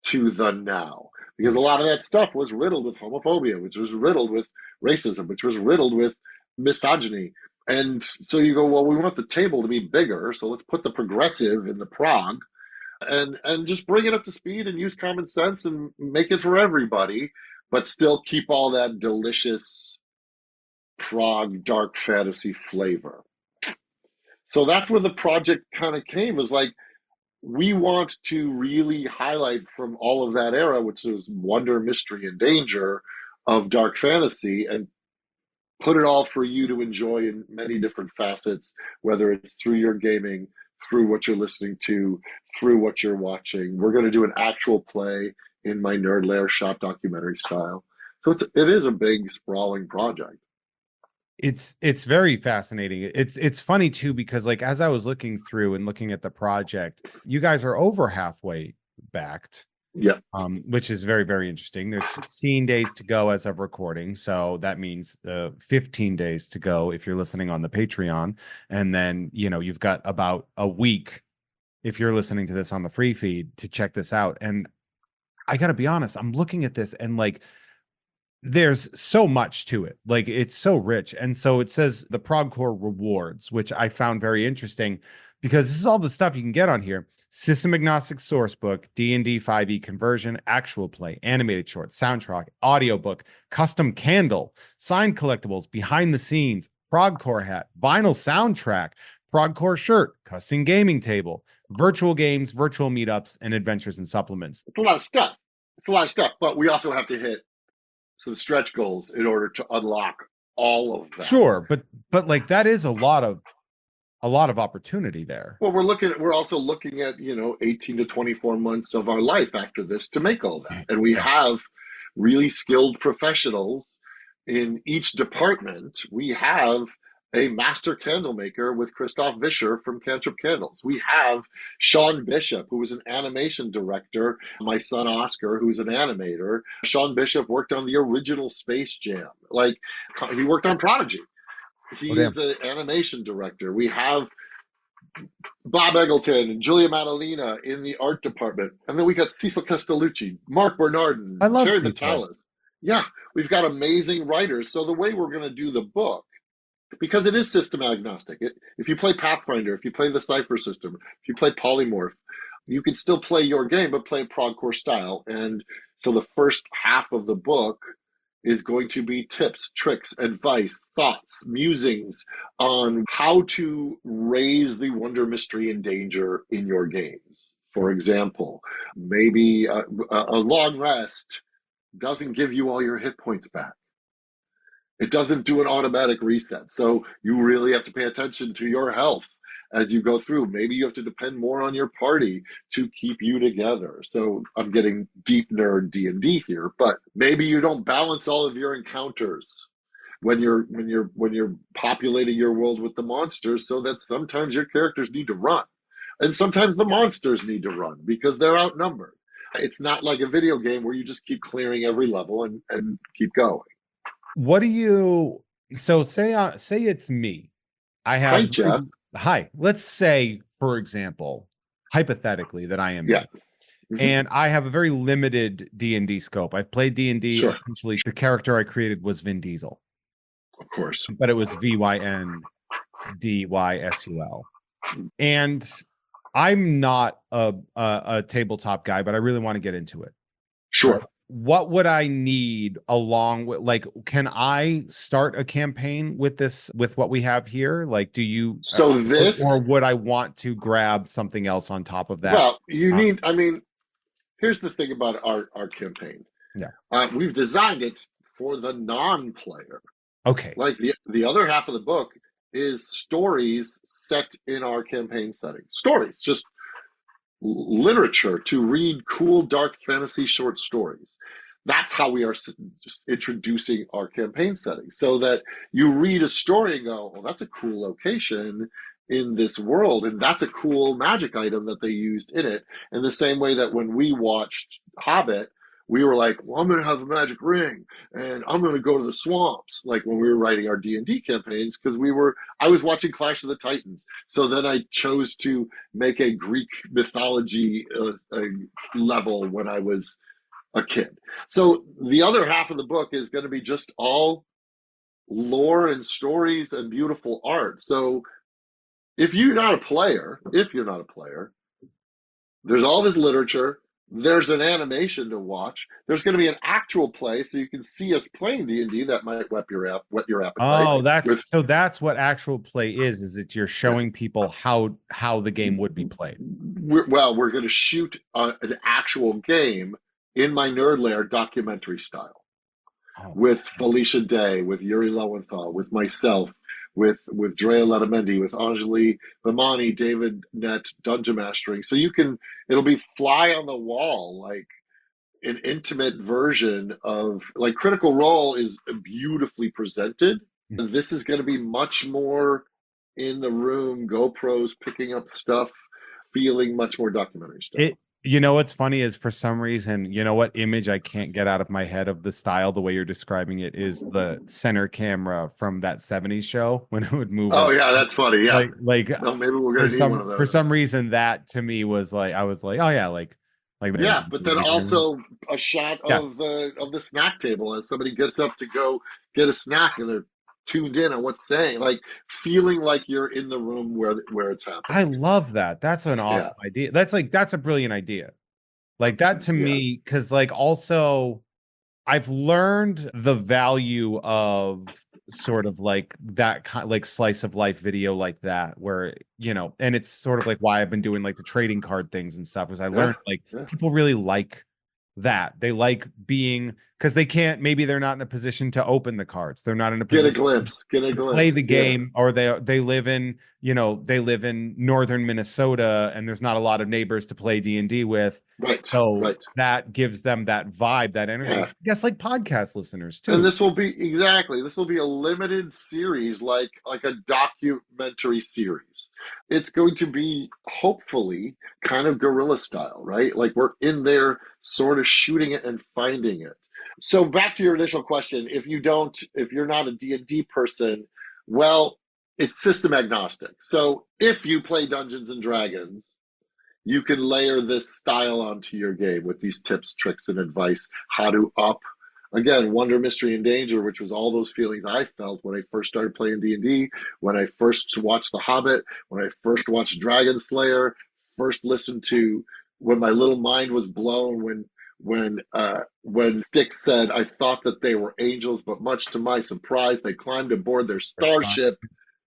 S2: to the now. Because a lot of that stuff was riddled with homophobia, which was riddled with racism, which was riddled with misogyny. And so you go, well, we want the table to be bigger, so let's put the progressive in the prog and just bring it up to speed and use common sense and make it for everybody, but still keep all that delicious prog dark fantasy flavor. So that's where the project kind of came, was like, we want to really highlight from all of that era, which was wonder, mystery, and danger of dark fantasy, and put it all for you to enjoy in many different facets, whether it's through your gaming, through what you're listening to, through what you're watching. We're going to do an actual play in my Nerd Lair shot documentary style. So it is a big, sprawling project.
S1: It's very fascinating. It's funny too, because like as I was looking through and looking at the project, you guys are over halfway backed,
S2: Yeah.
S1: which is very, very interesting. There's 16 days to go as of recording. So that means 15 days to go if you're listening on the Patreon. And then, you've got about a week if you're listening to this on the free feed to check this out. And I got to be honest, I'm looking at this and like, there's so much to it. Like it's so rich. And so it says the ProgCore rewards, which I found very interesting because this is all the stuff you can get on here. System agnostic source book, D&D 5e conversion, actual play, animated short, soundtrack, audiobook, custom candle, signed collectibles, behind the scenes, ProgCore hat, vinyl soundtrack, ProgCore shirt, custom gaming table, virtual games, virtual meetups, and adventures and supplements.
S2: It's a lot of stuff. It's a lot of stuff, but we also have to hit some stretch goals in order to unlock all of that.
S1: Sure, but like that is a lot of opportunity there.
S2: Well, we're also looking at, 18 to 24 months of our life after this to make all that. And we have really skilled professionals in each department. We have a master candle maker with Christoph Vischer from Cantrip Candles. We have Sean Bishop, who was an animation director. My son Oscar, who's an animator. Sean Bishop worked on the original Space Jam. Like, he worked on Prodigy. He is an animation director. We have Bob Eggleton and Julia Madalena in the art department. And then we got Cecil Castellucci, Mark Bernardin,
S1: I love
S2: Terry
S1: Cecil.
S2: Vitalis. Yeah, we've got amazing writers. So the way we're going to do the book, because it is system agnostic. If you play Pathfinder, if you play the Cypher system, if you play Polymorph, you can still play your game, but play ProgCore style. And so the first half of the book is going to be tips, tricks, advice, thoughts, musings on how to raise the wonder, mystery, and danger in your games. For example, maybe a long rest doesn't give you all your hit points back. It doesn't do an automatic reset. So you really have to pay attention to your health as you go through. Maybe you have to depend more on your party to keep you together. So I'm getting deep nerd D&D here, but maybe you don't balance all of your encounters when you're populating your world with the monsters, so that sometimes your characters need to run, and sometimes the monsters need to run because they're outnumbered. It's not like a video game where you just keep clearing every level and keep going.
S1: What do you so say it's me. I
S2: Hi,
S1: have
S2: Jeff.
S1: hi. Let's say, for example, hypothetically that I am
S2: Yeah.
S1: me.
S2: Hmm.
S1: And I have a very limited D&D scope. I've played D&D.
S2: Sure.
S1: Essentially, the character I created was Vin Diesel,
S2: Of course.
S1: but it was VYNDYSUL. And I'm not a tabletop guy, but I really want to get into it. Right.
S2: Sure.
S1: What would I need along with, like, can I start a campaign with this, with what we have here? Like, do you,
S2: So
S1: or
S2: this,
S1: would I want to grab something else on top of that?
S2: well, you
S1: Um,
S2: need. I mean, here's the thing about our campaign.
S1: yeah.
S2: We've designed it for the non-player.
S1: Okay.
S2: Like the other half of the book is stories set in our campaign setting. Stories, just literature to read cool dark fantasy short stories. That's how we are just introducing our campaign setting, so that you read a story and go, well, that's a cool location in this world, and that's a cool magic item that they used in it. In the same way that when we watched Hobbit, we were like, well, I'm going to have a magic ring and I'm going to go to the swamps, like when we were writing our D&D campaigns, because I was watching Clash of the Titans, so then I chose to make a Greek mythology level when I was a kid. So the other half of the book is going to be just all lore and stories and beautiful art. So if you're not a player, there's all this literature. There's an animation to watch. There's going to be an actual play, so you can see us playing D&D. That might whet your appetite.
S1: Oh,
S2: With
S1: that's what actual play is that you're
S2: yeah,
S1: showing people how the game would be played.
S2: we're going to shoot an actual game in my Nerd Lair documentary style,
S1: Oh,
S2: with Felicia Day, with Yuri Lowenthal, with myself, with Drea Letamendi, with Anjali Vimani, David Net dungeon mastering. So it'll be fly on the wall, like an intimate version of, like, Critical Role is beautifully presented. This is going to be much more in the room, GoPros picking up stuff, feeling much more documentary style.
S1: it you know what's funny is, for some reason, you know what image I can't get out of my head of the style the way you're describing it is the center camera from that 70s show when it would move
S2: Oh
S1: around.
S2: yeah, that's funny. Yeah.
S1: Like
S2: Well, maybe we're
S1: for
S2: gonna need one of
S1: for
S2: those.
S1: some reason that to me was like, I was like, oh yeah, like there's
S2: Yeah, but then also a shot
S1: yeah.
S2: of the snack table as somebody gets up to go get a snack and they're tuned in on what's saying, like feeling like you're in the room where it's
S1: I
S2: happening.
S1: love that. That's an
S2: Yeah,
S1: awesome idea. That's a brilliant idea. Like that to
S2: yeah,
S1: me, because like also I've learned the value of sort of like that kind, like slice of life video like that, where, and it's sort of like why I've been doing like the trading card things and stuff, is I
S2: yeah,
S1: learned like
S2: yeah.
S1: people really like that. They like being, because maybe they're not in a position to open the cards. They're not in a
S2: Get a
S1: position
S2: glimpse, get a
S1: to play the
S2: glimpse. Yeah,
S1: game, or they live in, they live in northern Minnesota and there's not a lot of neighbors to play D&D with.
S2: right,
S1: So
S2: right.
S1: that gives them that vibe, that energy.
S2: Yeah.
S1: I guess like podcast listeners
S2: And
S1: too.
S2: this will be a limited series, like a documentary series. It's going to be hopefully kind of guerrilla style, right? Like we're in there sort of shooting it and finding it. So back to your initial question, if you're not a D&D person, well, it's system agnostic. So if you play Dungeons and Dragons, you can layer this style onto your game with these tips, tricks, and advice, how to up, again, wonder, mystery, and danger, which was all those feelings I felt when I first started playing D&D, when I first watched The Hobbit, when I first watched Dragon Slayer, first listened to, when my little mind was blown when Styx said, I thought that they were angels, but much to my surprise, they climbed aboard their starship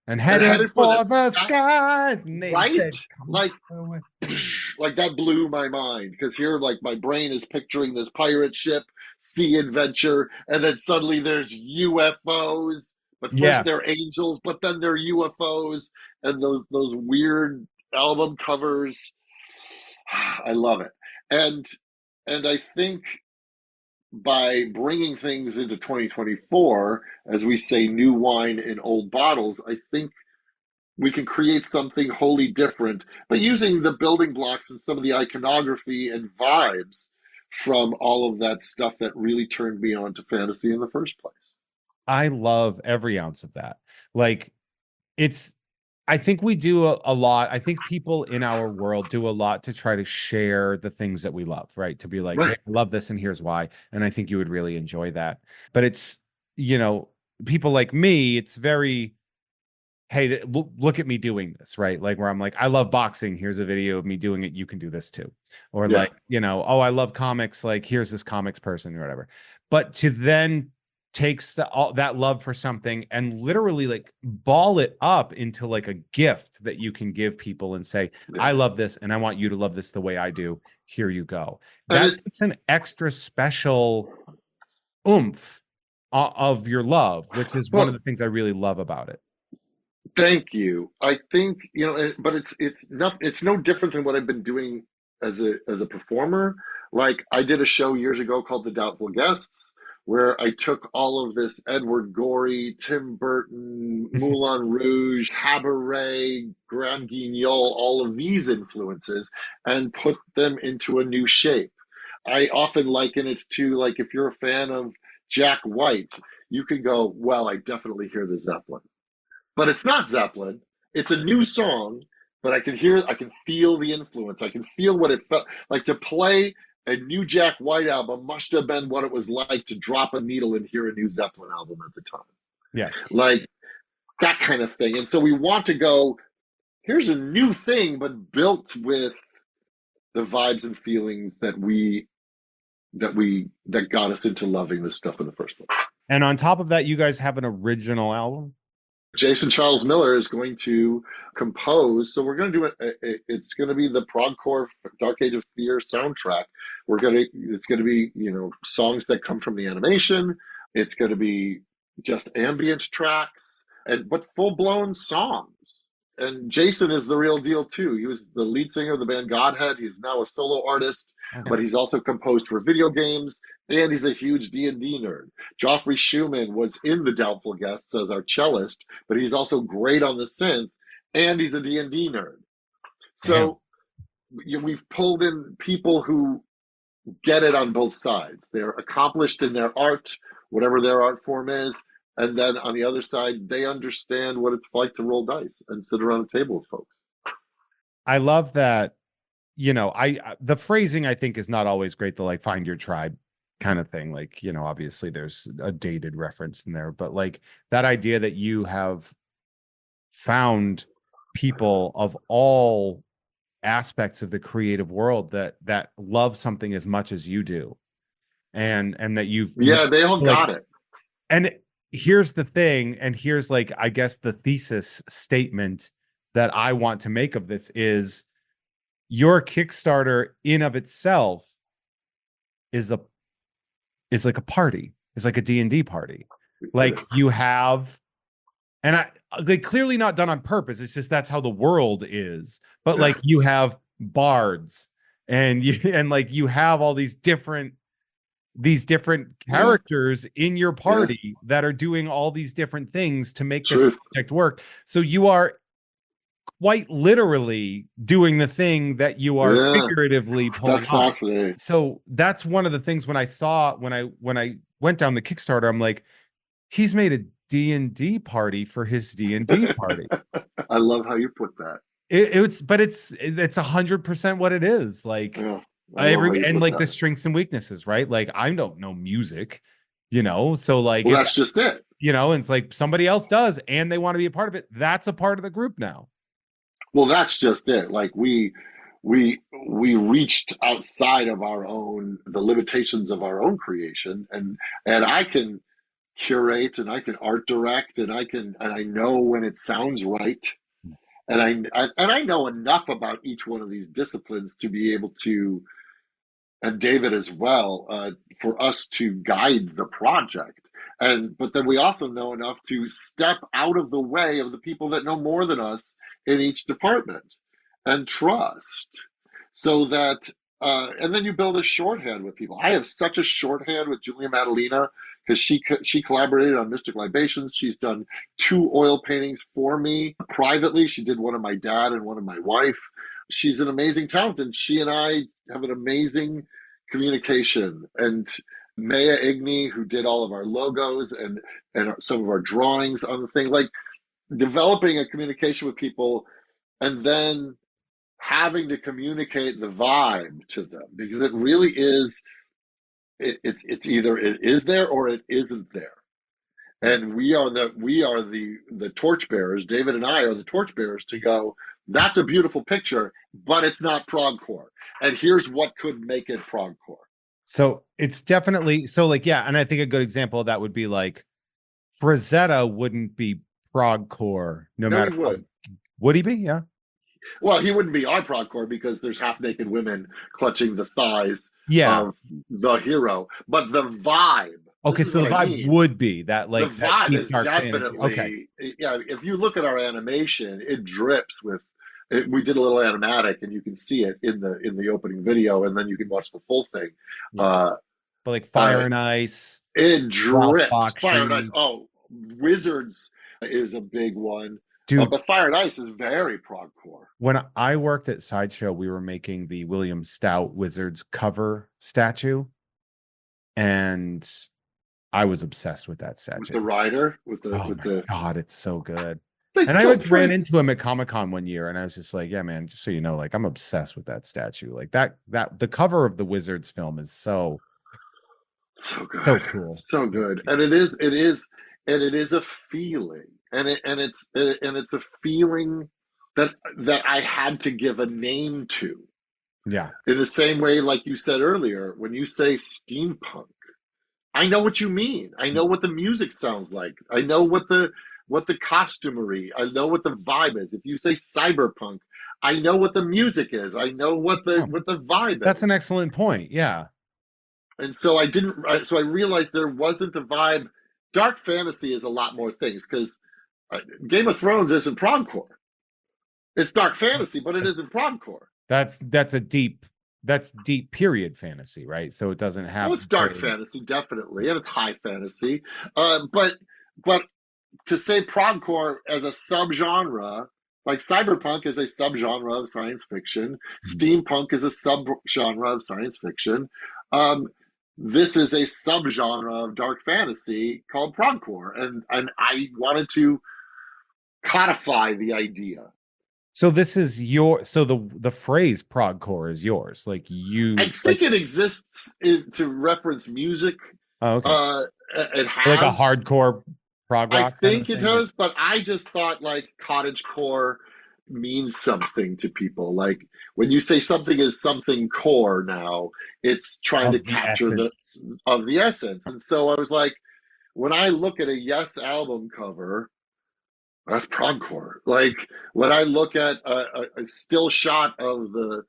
S1: And
S2: and
S1: headed
S2: headed for the
S1: for the
S2: sky.
S1: skies, and they
S2: Right?
S1: said, "Come
S2: Like,
S1: away."
S2: like that blew my mind, because here, like, my brain is picturing this pirate ship, sea adventure, and then suddenly there's UFOs. But first
S1: Yeah,
S2: they're angels, but then they're UFOs, and those weird album covers. I love it, and I think by bringing things into 2024, as we say, new wine in old bottles, I think we can create something wholly different, but using the building blocks and some of the iconography and vibes from all of that stuff that really turned me on to fantasy in the first place.
S1: I love every ounce of that. Like it's I think we do a lot. I think people in our world do a lot to try to share the things that we love, right? To be like, hey,
S2: Right.
S1: I love this and here's why. And I think you would really enjoy that. But it's, you know, people like me, it's very, hey, look at me doing this, right? Like where I'm like, I love boxing. Here's a video of me doing it. You can do this too. Or
S2: Yeah.
S1: like, oh, I love comics. Like here's this comics person or whatever. But to then takes all that love for something and literally like ball it up into like a gift that you can give people and say,
S2: Yeah.
S1: I love this and I want you to love this the way I do. Here you go.
S2: And
S1: That's an extra special oomph of your love, which is one of
S2: well,
S1: the things I really love about it.
S2: thank you. I think, but it's no different than what I've been doing as a performer. Like I did a show years ago called The Doubtful Guests, where I took all of this Edward Gorey, Tim Burton, Moulin Rouge, Cabaret, Grand Guignol, all of these influences, and put them into a new shape. I often liken it to, like, if you're a fan of Jack White, you could go, well, I definitely hear the Zeppelin, but it's not Zeppelin. It's a new song, but I can feel the influence. I can feel what it felt like to play a new Jack White album. Must have been what it was like to drop a needle and hear a new Zeppelin album at the time,
S1: Yeah.
S2: like that kind of thing. And so we want to go, here's a new thing, but built with the vibes and feelings that got us into loving this stuff in the first place.
S1: And on top of that, you guys have an original album.
S2: Jason Charles Miller is going to compose. So we're going to do it. It's going to be the ProgCore Dark Age of Fear soundtrack. It's going to be, songs that come from the animation. It's going to be just ambient tracks but full blown songs. And Jason is the real deal too. He was the lead singer of the band Godhead. He's now a solo artist,
S1: Okay.
S2: but he's also composed for video games, and he's a huge D&D nerd. Joffrey Schumann was in The Doubtful Guests as our cellist, but he's also great on the synth, and he's a D&D nerd.
S1: Damn.
S2: So we've pulled in people who get it on both sides. They're accomplished in their art, whatever their art form is, and then on the other side, they understand what it's like to roll dice and sit around a table with folks.
S1: I love that. The phrasing I think is not always great. The like find your tribe kind of thing. Like, obviously there's a dated reference in there, but like that idea that you have found people of all aspects of the creative world that love something as much as you do, and that you've
S2: Yeah, they all
S1: like,
S2: got it.
S1: and here's the thing, and here's like I guess the thesis statement that I want to make of this is your Kickstarter in of itself is like a party. It's like a D&D party. Like you have, and they clearly not done on purpose. It's just that's how the world is. But like you have bards and you have all these different characters in your party that are doing all these different things to make this project work. So you are quite literally doing the thing that you are figuratively pulling
S2: That's
S1: off.
S2: fascinating.
S1: So that's one of the things when I went down the Kickstarter, I'm like, he's made a D&D party for his D&D party.
S2: I love how you put that.
S1: It's 100% what it is. Like the strengths and weaknesses, right? Like I don't know music, so like,
S2: well, that's just it.
S1: And it's like somebody else does, and they want to be a part of it. That's a part of the group now.
S2: Well, that's just it. Like we reached outside of the limitations of our own creation, and I can curate and I can art direct and I know when it sounds right, and I know enough about each one of these disciplines to be able to, and David as well, for us to guide the project. But then we also know enough to step out of the way of the people that know more than us in each department and trust, so that and then you build a shorthand with people. I have such a shorthand with Julia Madalena because she collaborated on Mystic Libations. She's done 2 oil paintings for me privately. She did one of my dad and one of my wife. She's an amazing talent, and she and I have an amazing communication. And Maya Igni, who did all of our logos and some of our drawings on the thing, like developing a communication with people, and then having to communicate the vibe to them, because it really is it's either it is there or it isn't there. And we are the torchbearers. David and I are the torchbearers to go, that's a beautiful picture, but it's not ProgCore, and here's what could make it ProgCore.
S1: So it's definitely so like, yeah, and I think a good example of that would be like Frazetta wouldn't be ProgCore no matter
S2: he would.
S1: Would he be? Yeah.
S2: Well, he wouldn't be our ProgCore because there's half naked women clutching the thighs of the hero. But the vibe.
S1: Okay, so the vibe would be that, like,
S2: the vibe
S1: deep,
S2: is
S1: dark
S2: definitely
S1: fantasy.
S2: Okay. Yeah. If you look at our animation, it drips with. We did a little animatic, and you can see it in the opening video, and then you can watch the full thing.
S1: Yeah. But like Fire and Ice,
S2: it drips. Fire and Ice. Oh, Wizards is a big one. Dude, but Fire and Ice is very ProgCore.
S1: When I worked at Sideshow, we were making the William Stout Wizards cover statue, and I was obsessed with that statue.
S2: With the rider,
S1: God, it's so good. And I like ran into him at Comic-Con one year, and I was just like, yeah, man, just so you know, like, I'm obsessed with that statue. Like that the cover of the Wizards film is so
S2: good,
S1: so cool,
S2: so good. And it is a feeling, and it's a feeling that I had to give a name to.
S1: Yeah.
S2: In the same way, like you said earlier, when you say steampunk, I know what you mean. I know what the music sounds like. I know what the costumery. I know what the vibe is. If you say cyberpunk, I know what the music is. I know what the vibe is.
S1: That's an excellent point. Yeah.
S2: And so I realized there wasn't a vibe. Dark fantasy is a lot more things, because Game of Thrones isn't ProgCore. It's dark fantasy, but it isn't ProgCore.
S1: That's deep period fantasy, right? So it doesn't have.
S2: Well, it's dark fantasy, definitely, and it's high fantasy. But to say ProgCore as a subgenre, like cyberpunk is a subgenre of science fiction, steampunk is a subgenre of science fiction. This is a subgenre of dark fantasy called ProgCore, and I wanted to codify the idea.
S1: So this is the phrase ProgCore is yours, like you.
S2: I think it exists to reference music.
S1: Oh, okay.
S2: It has
S1: like a hardcore prog rock.
S2: I think it does, but I just thought like cottagecore means something to people. Like when you say something is something core now, it's trying to capture the essence. And so I was like, when I look at a Yes album cover, that's ProgCore. Like when I look at a still shot of the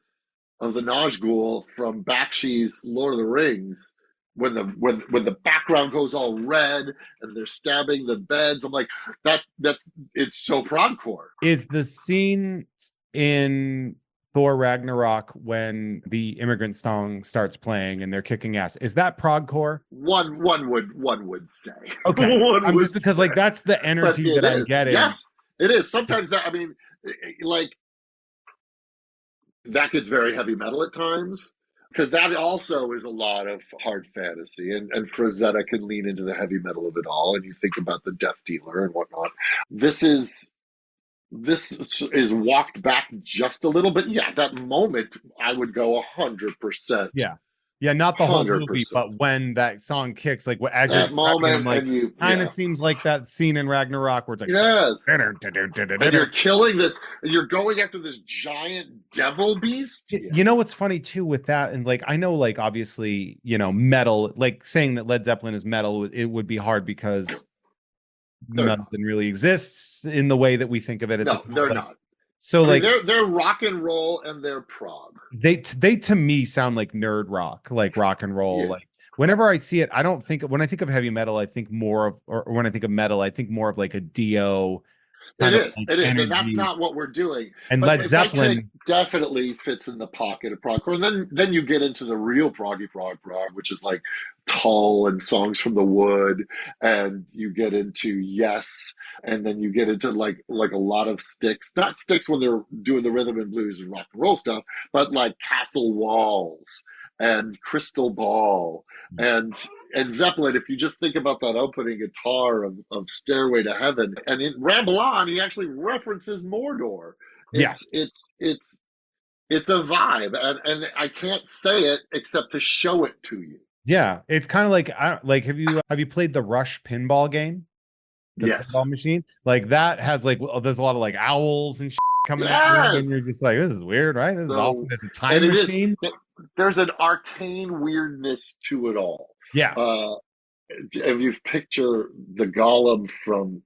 S2: Nazgul from Bakshi's Lord of the Rings, when the background goes all red and they're stabbing the beds, I'm like, that it's so ProgCore.
S1: Is the scene in Thor Ragnarok when the immigrant song starts playing and they're kicking ass, is that ProgCore?
S2: One would say.
S1: Okay. I'm just because like that's the energy that I'm getting.
S2: Yes, it is. Sometimes that, I mean, like that gets very heavy metal at times, because that also is a lot of hard fantasy, and Frazetta can lean into the heavy metal of it all, and you think about the Death Dealer and whatnot. This is walked back just a little bit. Yeah, that moment I would go 100%.
S1: Yeah, not the whole movie, but when that song kicks, like as
S2: that
S1: you're
S2: moment,
S1: like, kind of seems like that scene in Ragnarok where it's like,
S2: yes, and you're killing this, and you're going after this giant devil beast.
S1: You know what's funny too with that, and like I know, like obviously, you know, metal, like saying that Led Zeppelin is metal, it would be hard because metal didn't really exist in the way that we think of it at the time.
S2: They're not.
S1: So I mean,
S2: they're rock and roll and they're prog.
S1: They to me sound like nerd rock, like rock and roll. Yeah. Like whenever I see it, when I think of heavy metal, I think more of, or when I think of metal, I think more of like a Dio,
S2: It
S1: kind of
S2: is.
S1: like
S2: It is. And that's
S1: energy.
S2: not what we're doing.
S1: And
S2: But
S1: Led
S2: if I take
S1: Zeppelin,
S2: definitely fits in the pocket of ProgCore, and then you get into the real prog, which is like Tull and Songs from the Wood, and you get into Yes, and then you get into like a lot of Styx, not Styx when they're doing the rhythm and blues and rock and roll stuff, but like Castle Walls and Crystal Ball and Zeppelin, if you just think about that opening guitar of Stairway to Heaven, and in Ramble On, he actually references Mordor.
S1: yeah,
S2: It's a vibe, and I can't say it except to show it to you.
S1: yeah, it's kind of like like have you played the Rush pinball game, the
S2: Yes.
S1: pinball machine? Like that has like there's a lot of like owls and coming at you, and you're
S2: Yes.
S1: just like, this is weird, right? This is awesome.
S2: So,
S1: There's a
S2: and
S1: time
S2: it is.
S1: machine.
S2: There's an arcane weirdness to it all.
S1: Yeah,
S2: Uh, if you picture the golem from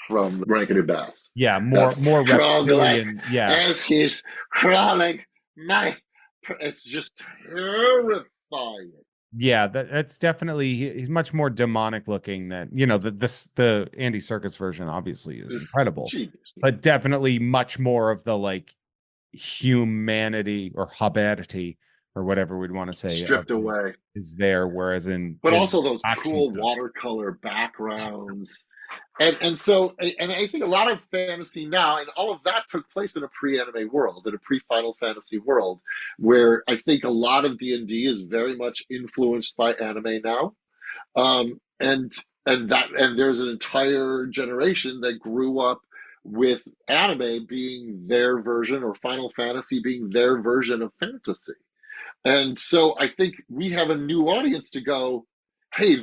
S2: Rankin Bass,
S1: yeah,
S2: that
S1: more
S2: frog like
S1: reptilian. Yeah,
S2: as he's crawling, my, it's just terrifying.
S1: yeah, that's definitely he's much more demonic looking than the Andy Serkis version obviously is
S2: It's
S1: incredible,
S2: genius.
S1: but definitely much more of the like humanity or humanity or whatever we'd want to say of
S2: Stripped away,
S1: is there, whereas in
S2: but also those
S1: action
S2: cool
S1: stuff.
S2: watercolor backgrounds. And I think a lot of fantasy now, and all of that took place in a pre-anime world, in a pre-Final Fantasy world, where I think a lot of D&D is very much influenced by anime now. And there's an entire generation that grew up with anime being their version, or Final Fantasy being their version of fantasy. And so I think we have a new audience to go, hey,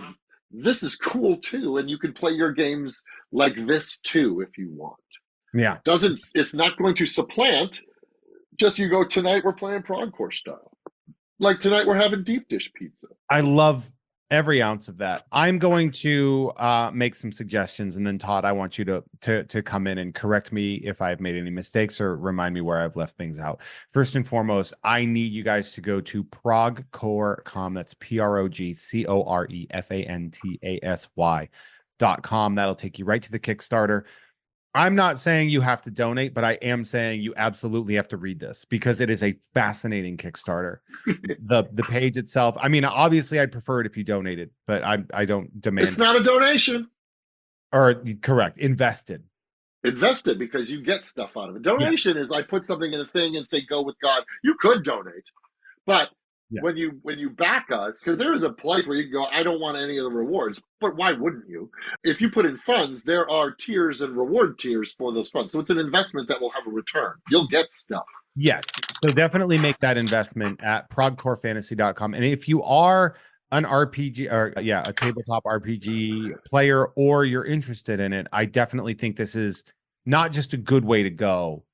S2: this is cool too, and you can play your games like this too if you want.
S1: Yeah,
S2: Doesn't It's not going to supplant. Just you go, tonight we're playing ProgCore style. Like tonight we're having deep dish pizza.
S1: I love every ounce of that. I'm going to make some suggestions, and then Todd, I want you to come in and correct me if I've made any mistakes or remind me where I've left things out. First and foremost, I need you guys to go to progcore.com. That's ProgCorefantasy.com. That'll take you right to the Kickstarter. I'm not saying you have to donate, but I am saying you absolutely have to read this because it is a fascinating Kickstarter. The page itself, I mean, obviously I'd prefer it if you donated, but I don't demand
S2: It's not a donation.
S1: or correct, invested.
S2: Invested, because you get stuff out of it.
S1: Yes.
S2: Donation is I put something in a thing and say go with God. You could donate, but
S1: Yeah.
S2: when you back us, because there is a place where you can go, I don't want any of the rewards, but why wouldn't you? If you put in funds, there are tiers and reward tiers for those funds. So it's an investment that will have a return. You'll get stuff.
S1: Yes. So definitely make that investment at progcorefantasy.com. And if you are an RPG or a tabletop RPG player, or you're interested in it, I definitely think this is not just a good way to go,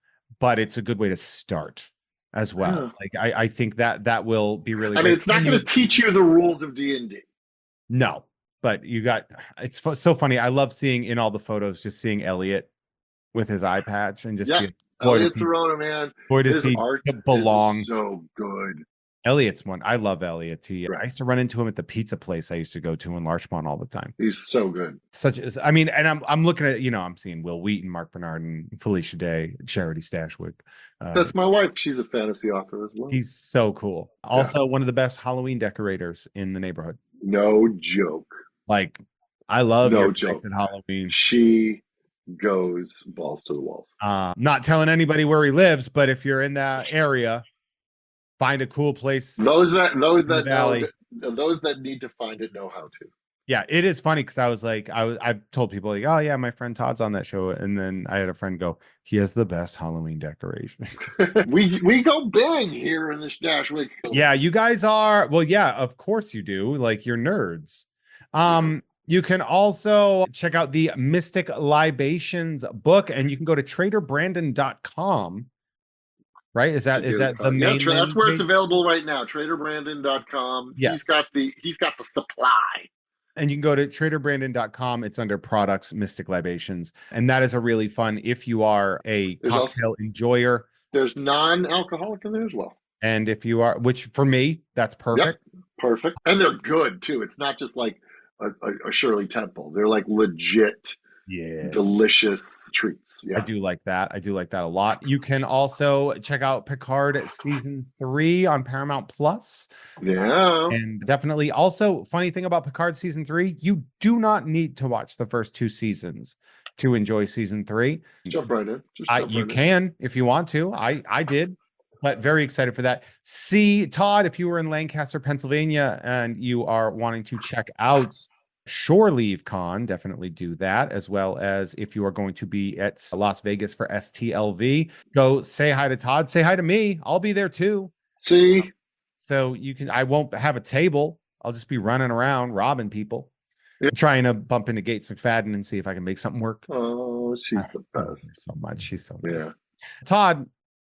S1: but it's a good way to start as well.
S2: Yeah.
S1: Like I think that will be really
S2: I
S1: great.
S2: mean, it's not going to teach you the rules of D&D.
S1: No, but it's so funny. I love seeing in all the photos, just seeing Elliot with his eye patch and just
S2: Yeah.
S1: being,
S2: Elliot Serrano, man,
S1: does
S2: his
S1: he
S2: art
S1: belong.
S2: is so good.
S1: Elliot's one. I love Elliot.
S2: Right.
S1: I used to run into him at the pizza place I used to go to in Larchmont all the time.
S2: He's so good.
S1: I mean, and I'm looking at, I'm seeing Will Wheaton, Mark Bernard, and Felicia Day, Charity Stashwick.
S2: That's my wife. She's a fantasy author as well.
S1: He's so cool. Also, one of the best Halloween decorators in the neighborhood.
S2: No joke.
S1: Like, I love
S2: no
S1: your
S2: joke.
S1: at Halloween.
S2: She goes balls to the walls.
S1: Not telling anybody where he lives, but if you're in that area, find a cool place.
S2: Those that
S1: Valley.
S2: those that need to find it know how to.
S1: Yeah, it is funny because I told people like, oh yeah, my friend Todd's on that show, and then I had a friend go, he has the best Halloween decorations.
S2: we go big here in the Stashwick.
S1: Yeah, you guys are. Well, yeah, of course you do. Like, you're nerds. You can also check out the Mystic Libations book, and you can go to traderbrandon.com. Right? Is that the main?
S2: Yeah, that's where it's available right now. Traderbrandon.com.
S1: Yes.
S2: He's got the supply.
S1: And you can go to traderbrandon.com. It's under products, Mystic Libations. And that is a really fun, if you are a cocktail enjoyer.
S2: There's non-alcoholic in there as well.
S1: And if you are, which for me, that's perfect.
S2: Yep, perfect. And they're good too. It's not just like a Shirley Temple. They're like legit
S1: Yeah.
S2: delicious treats.
S1: I
S2: Yeah.
S1: do like that. I do like that a lot. You can also check out Picard season 3 on Paramount Plus.
S2: Yeah.
S1: And definitely also funny thing about Picard season 3, you do not need to watch the first 2 seasons to enjoy season 3.
S2: Jump right in. Just jump
S1: You
S2: right in.
S1: can if you want to. I did, but very excited for that. See, Todd, if you were in Lancaster, Pennsylvania, and you are wanting to check out Shore Leave Con, definitely do that. As well as if you are going to be at Las Vegas for STLV, go say hi to Todd. Say hi to me. I'll be there too.
S2: See?
S1: So you can. I won't have a table. I'll just be running around robbing people.
S2: Yeah.
S1: I'm trying to bump into Gates McFadden and see if I can make something work.
S2: Oh, she's the
S1: I love
S2: best.
S1: her so much. She's so nice.
S2: Yeah.
S1: Todd,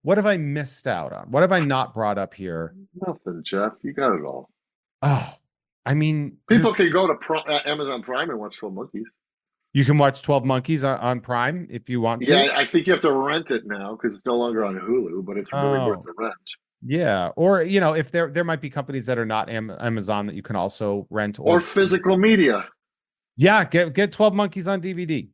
S1: what have I missed out on? What have I not brought up here?
S2: Nothing, Jeff. You got it all.
S1: Oh, I mean,
S2: People can go to Amazon Prime and watch 12 Monkeys.
S1: you can watch 12 Monkeys on Prime if you want to.
S2: Yeah, I think you have to rent it now because it's no longer on Hulu, but it's really worth the rent.
S1: Yeah, or if there might be companies that are not Amazon that you can also rent
S2: or physical media.
S1: Yeah, get 12 Monkeys on DVD.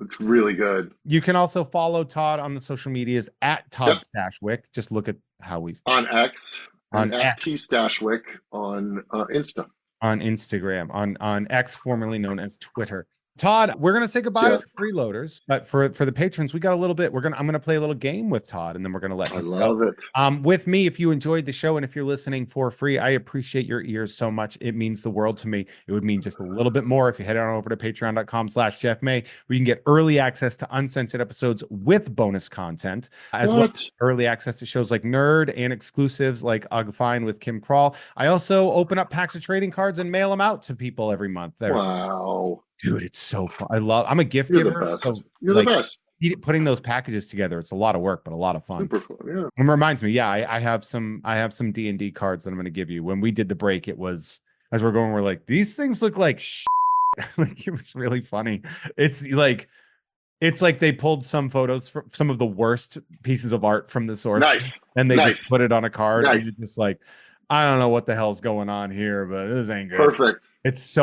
S2: It's really good.
S1: You can also follow Todd on the social medias at Todd Stashwick. Just look at how we
S2: on X
S1: on
S2: at
S1: X.
S2: T Stashwick on Insta.
S1: On Instagram, on X, formerly known as Twitter. Todd, we're gonna say goodbye to the freeloaders, but for the patrons, we got a little bit. I'm gonna play a little game with Todd, and then we're gonna let him
S2: love
S1: go.
S2: it.
S1: With me, if you enjoyed the show and if you're listening for free, I appreciate your ears so much. It means the world to me. It would mean just a little bit more if you head on over to patreon.com/JeffMay, where you can get early access to uncensored episodes with bonus content, as well as early access to shows like Nerd and exclusives like Fine with Kim Crawl. I also open up packs of trading cards and mail them out to people every month.
S2: Wow.
S1: Dude, it's so fun. I'm a gift
S2: You're
S1: giver.
S2: The best.
S1: So
S2: You're the best.
S1: Putting those packages together, it's a lot of work, but a lot of fun.
S2: Super fun, yeah.
S1: And reminds me, I have some D&D cards that I'm going to give you. When we did the break, it was as we're going, we're like, these things look like shit. Like, it was really funny. It's like they pulled some photos from some of the worst pieces of art from the source, and they just put it on a card, and you're just like, I don't know what the hell's going on here, but this ain't good.
S2: Perfect.
S1: It's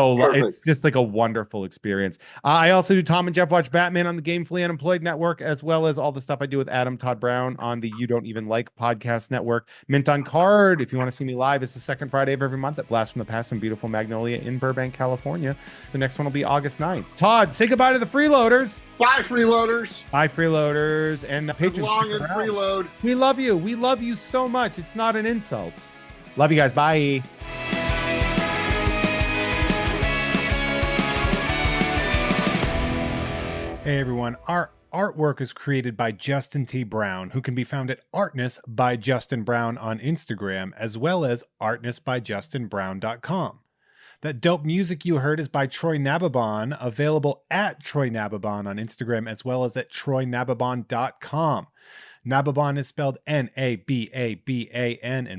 S1: just like a wonderful experience. I also do Tom and Jeff Watch Batman on the Gamefully Unemployed Network, as well as all the stuff I do with Adam Todd Brown on the You Don't Even Like podcast network. Mint on Card, if you want to see me live, it's the second Friday of every month at Blast from the Past in beautiful Magnolia in Burbank, California. So next one will be August 9th. Todd, say goodbye to the freeloaders.
S2: Bye, freeloaders.
S1: Bye, freeloaders. And patrons.
S2: Long and freeload.
S1: We love you. We love you so much. It's not an insult. Love you guys. Bye. Hey everyone, our artwork is created by Justin T. Brown, who can be found at Artness by Justin Brown on Instagram, as well as artnessbyjustinbrown.com. That dope music you heard is by Troy Nababon, available at Troy Nababon on Instagram, as well as at troynababon.com. Nababon is spelled Nababan, and